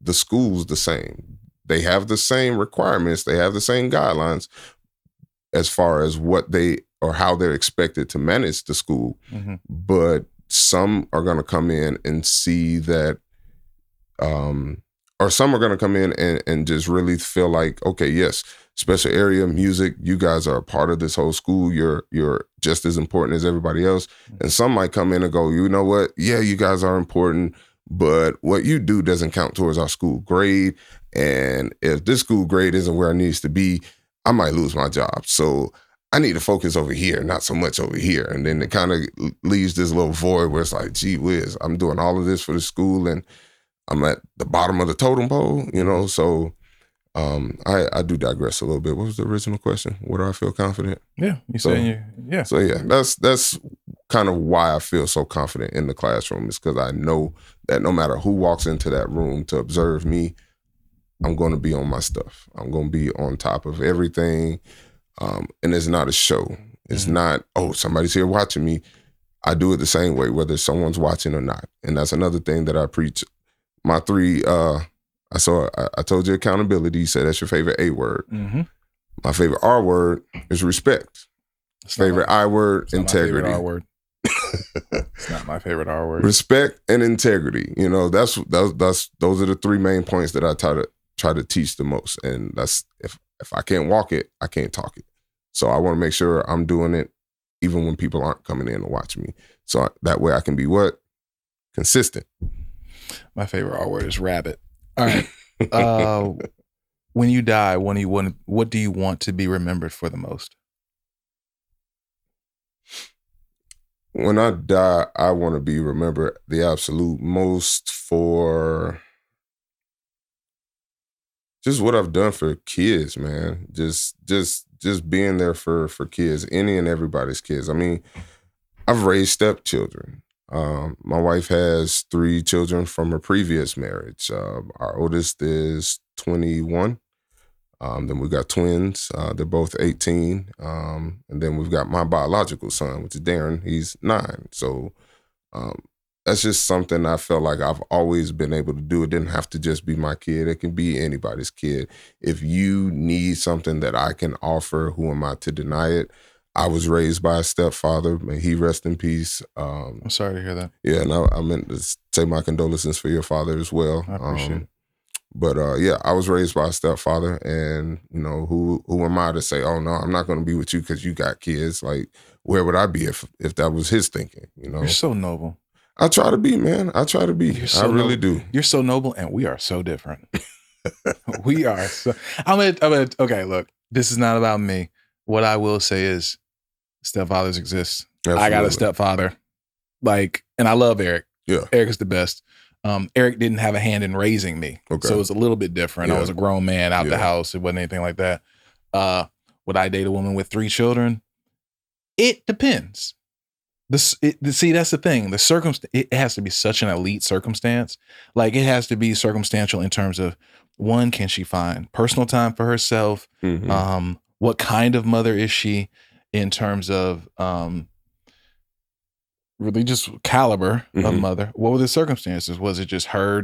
the schools the same. They have the same requirements. They have the same guidelines as far as what they or how they're expected to manage the school. Mm-hmm. But some are going to come in and see that, or some are going to come in and just really feel like, okay, yes, special area music, you guys are a part of this whole school. You're just as important as everybody else. Mm-hmm. And some might come in and go, you know what? Yeah, you guys are important, but what you do doesn't count towards our school grade. And if this school grade isn't where it needs to be, I might lose my job. So I need to focus over here, not so much over here. And then it kind of leaves this little void where it's like, gee whiz, I'm doing all of this for the school and I'm at the bottom of the totem pole, you know? So I do digress a little bit. What was the original question? What do I feel confident? Yeah, yeah. So yeah, that's kind of why I feel so confident in the classroom, is because I know that no matter who walks into that room to observe me, I'm going to be on my stuff. I'm going to be on top of everything. And it's not a show. It's not, oh, somebody's here watching me. I do it the same way, whether someone's watching or not. And that's another thing that I preach. My three, I told you accountability. You said that's your favorite A word. Mm-hmm. My favorite R word is respect. Favorite I word, integrity. R word. It's not my favorite R word. Respect and integrity. You know, those are the three main points that I try to teach the most. And that's if I can't walk it, I can't talk it. So I want to make sure I'm doing it even when people aren't coming in to watch me. So that way I can be what? Consistent. My favorite R word is rabbit. All right. When you die, what do you want to be remembered for the most? When I die, I want to be remembered the absolute most for just what I've done for kids, man. Just being there for kids, any and everybody's kids. I mean, I've raised stepchildren. My wife has 3 children from her previous marriage. Our oldest is 21. Then we've got twins. They're both 18. And then we've got my biological son, which is Darren. He's 9. So that's just something I felt like I've always been able to do. It didn't have to just be my kid. It can be anybody's kid. If you need something that I can offer, who am I to deny it? I was raised by a stepfather. May he rest in peace. I'm sorry to hear that. Yeah, and I meant to say my condolences for your father as well. I appreciate it. But yeah, I was raised by a stepfather, and you know, who am I to say, oh no, I'm not going to be with you because you got kids? Like, where would I be if that was his thinking? You know, you're so noble. I try to be, man. I try to be. I really do. You're so noble, and we are so different. We are so. Okay, look, this is not about me. What I will say is, stepfathers exist. Absolutely. I got a stepfather, and I love Eric. Yeah, Eric is the best. Eric didn't have a hand in raising me, so it was a little bit different. Yeah. I was a grown man out the house. It wasn't anything like that. Would I date a woman with 3 children? It depends. See, that's the thing. It has to be such an elite circumstance. Like, it has to be circumstantial in terms of, one, can she find personal time for herself? Mm-hmm. What kind of mother is she in terms of religious caliber of mother? What were the circumstances? Was it just her?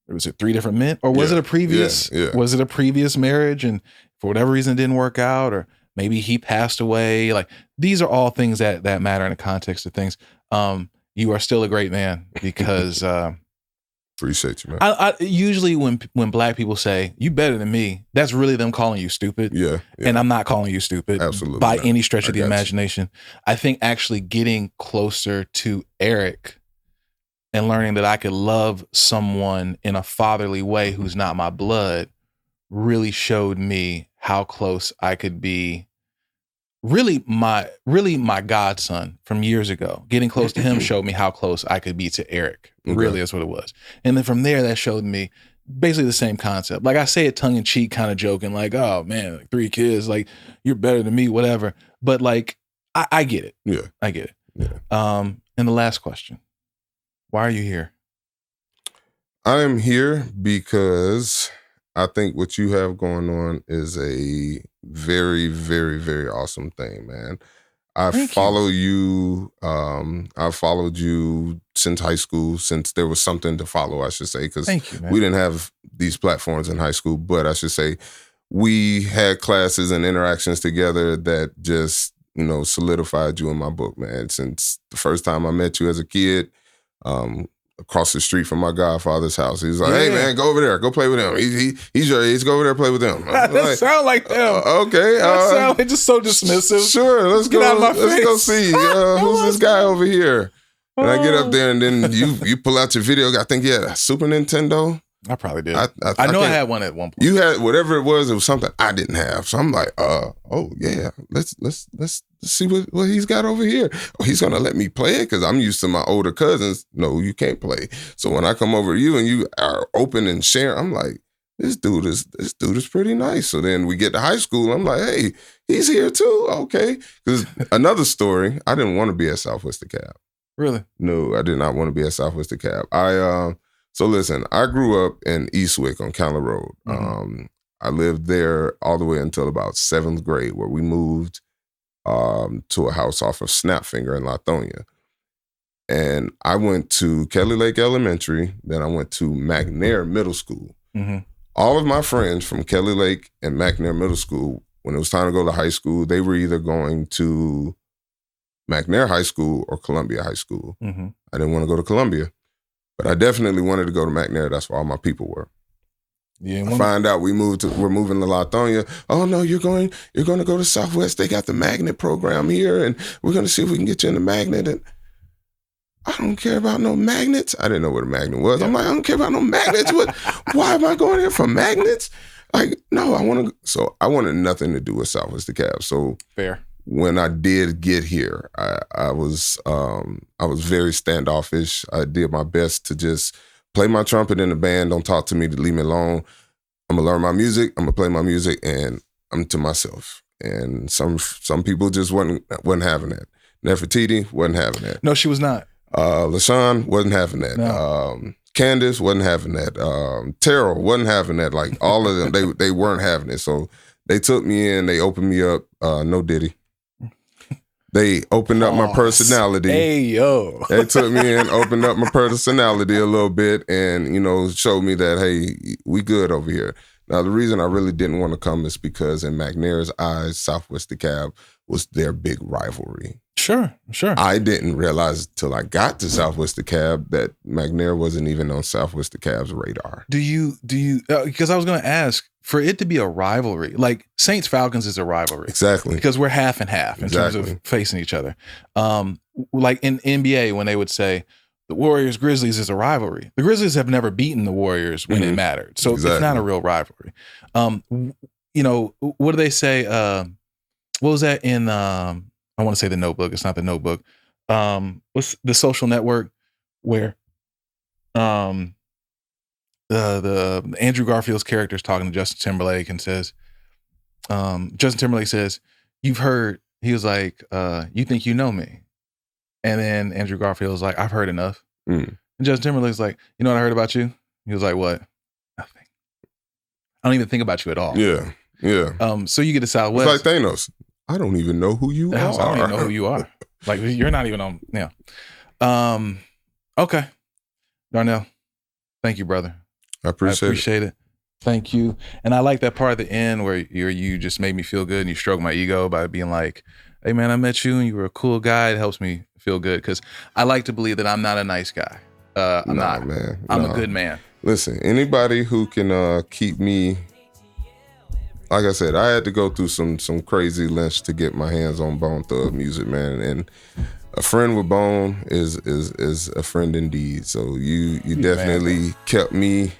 Was it 3 different men, or was it a previous? Was it a previous marriage, and for whatever reason it didn't work out, or maybe he passed away? Like, these are all things that matter in the context of things. You are still a great man, because appreciate you, man. I usually when Black people say you better than me, that's really them calling you stupid. Yeah. And I'm not calling you stupid. Absolutely by any stretch of the imagination. I think actually getting closer to Eric and learning that I could love someone in a fatherly way who's not my blood really showed me how close I could be. Really my godson from years ago. Getting close to him showed me how close I could be to Eric. Okay. Really, that's what it was. And then from there, that showed me basically the same concept. Like, I say it tongue in cheek, kind of joking, like, oh man, like 3 kids, like, you're better than me, whatever. But like, I get it. Yeah. I get it. Yeah. And the last question, why are you here? I am here because I think what you have going on is a very, very, very awesome thing, man. I follow you. I've followed you since high school, since there was something to follow, I should say, because we didn't have these platforms in high school, but I should say we had classes and interactions together that just, you know, solidified you in my book, man. Since the first time I met you as a kid, across the street from my godfather's house. He's like, hey, man, go over there. Go play with him. He's your age. Go over there, play with him. That sound like them. Okay. That sound like just so dismissive. Sure. Let's go see. Who's this guy over here? And I get up there, and then you pull out your video. I think you had a Super Nintendo. I probably did. I know I had one at one point. You had whatever it was something I didn't have. So I'm like, oh yeah, let's see what he's got over here. Oh, he's gonna let me play it because I'm used to my older cousins. No, you can't play. So when I come over to you and you are open and share, I'm like, this dude is pretty nice. So then we get to high school. I'm like, hey, he's here too. Okay. Because another story, I didn't want to be at Southwest DeKalb. Really? No, I did not want to be at Southwest DeKalb. So listen, I grew up in Eastwick on Candler Road. Mm-hmm. I lived there all the way until about 7th grade, where we moved to a house off of Snapfinger in Lithonia. And I went to Kelly Lake Elementary. Then I went to McNair Middle School. Mm-hmm. All of my friends from Kelly Lake and McNair Middle School, when it was time to go to high school, they were either going to McNair High School or Columbia High School. Mm-hmm. I didn't want to go to Columbia. But I definitely wanted to go to McNair. That's where all my people were. Yeah, I find out we're moving to Lithonia. Oh no, you're going to go to Southwest. They got the magnet program here, and we're going to see if we can get you in the magnet. And I don't care about no magnets. I didn't know what a magnet was. Yeah. I'm like, I don't care about no magnets. Why am I going here for magnets? Like, no, I wanted nothing to do with Southwest DeKalb. So fair. When I did get here, I was very standoffish. I did my best to just play my trumpet in the band. Don't talk to me, to leave me alone. I'm gonna learn my music. I'm gonna play my music, and I'm to myself. And some people just wasn't having that. Nefertiti wasn't having that. No, she was not. LaShawn wasn't having that. No. Candace wasn't having that. Terrell wasn't having that. Like all of them, they weren't having it. So they took me in. They opened me up. No Diddy. They opened up my personality. Hey, yo. They took me in, opened up my personality a little bit, and, showed me that, hey, we good over here. Now, the reason I really didn't want to come is because in McNair's eyes, Southwest DeKalb was their big rivalry. Sure. I didn't realize till I got to Southwest DeKalb that McNair wasn't even on Southwest DeKalb's radar. Do you, because I was going to ask, for it to be a rivalry, like Saints Falcons is a rivalry. Exactly. Because we're half and half in terms of facing each other. Like in NBA, when they would say the Warriors Grizzlies is a rivalry, the Grizzlies have never beaten the Warriors when it mattered. So it's not a real rivalry. What do they say? What was that in, I want to say The Notebook. It's not The Notebook. What's The Social Network, where the Andrew Garfield's character is talking to Justin Timberlake and says, Justin Timberlake says, you've heard, he was like, you think you know me? And then Andrew Garfield was like, I've heard enough. And Justin Timberlake's like, you know what I heard about you? He was like, what? Nothing. I don't even think about you at all. Yeah. So you get to Southwest. It's like Thanos. I don't even know who you are. I don't even know who you are. Like, you're not even on, okay. Darnell, thank you, brother. I appreciate it. Thank you. And I like that part at the end where you just made me feel good and you stroked my ego by being like, hey man, I met you and you were a cool guy. It helps me feel good because I like to believe that I'm not a nice guy. I'm not. Man. I'm a good man. Listen, anybody who can keep me, like I said, I had to go through some crazy lengths to get my hands on Bone Thug music, man. And a friend with Bone is a friend indeed. So you definitely kept me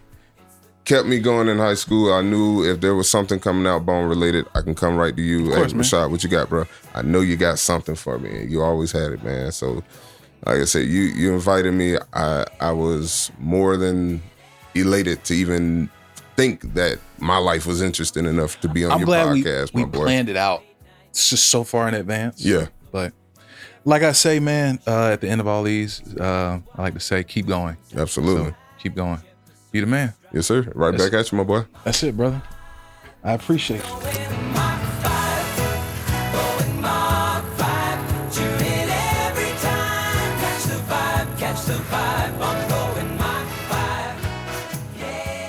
going in high school. I knew if there was something coming out Bone related, I can come right to you. Of course, hey, Rashad, what you got, bro? I know you got something for me. You always had it, man. So, like I said, you invited me. I was more than elated to even think that my life was interesting enough to be on your podcast, my boy. We planned it out. It's just so far in advance. Yeah. But like I say, man, at the end of all these, I like to say, keep going. Absolutely. So, keep going. Be the man. Yes, sir. Right back at you, my boy. That's it, brother. I appreciate it.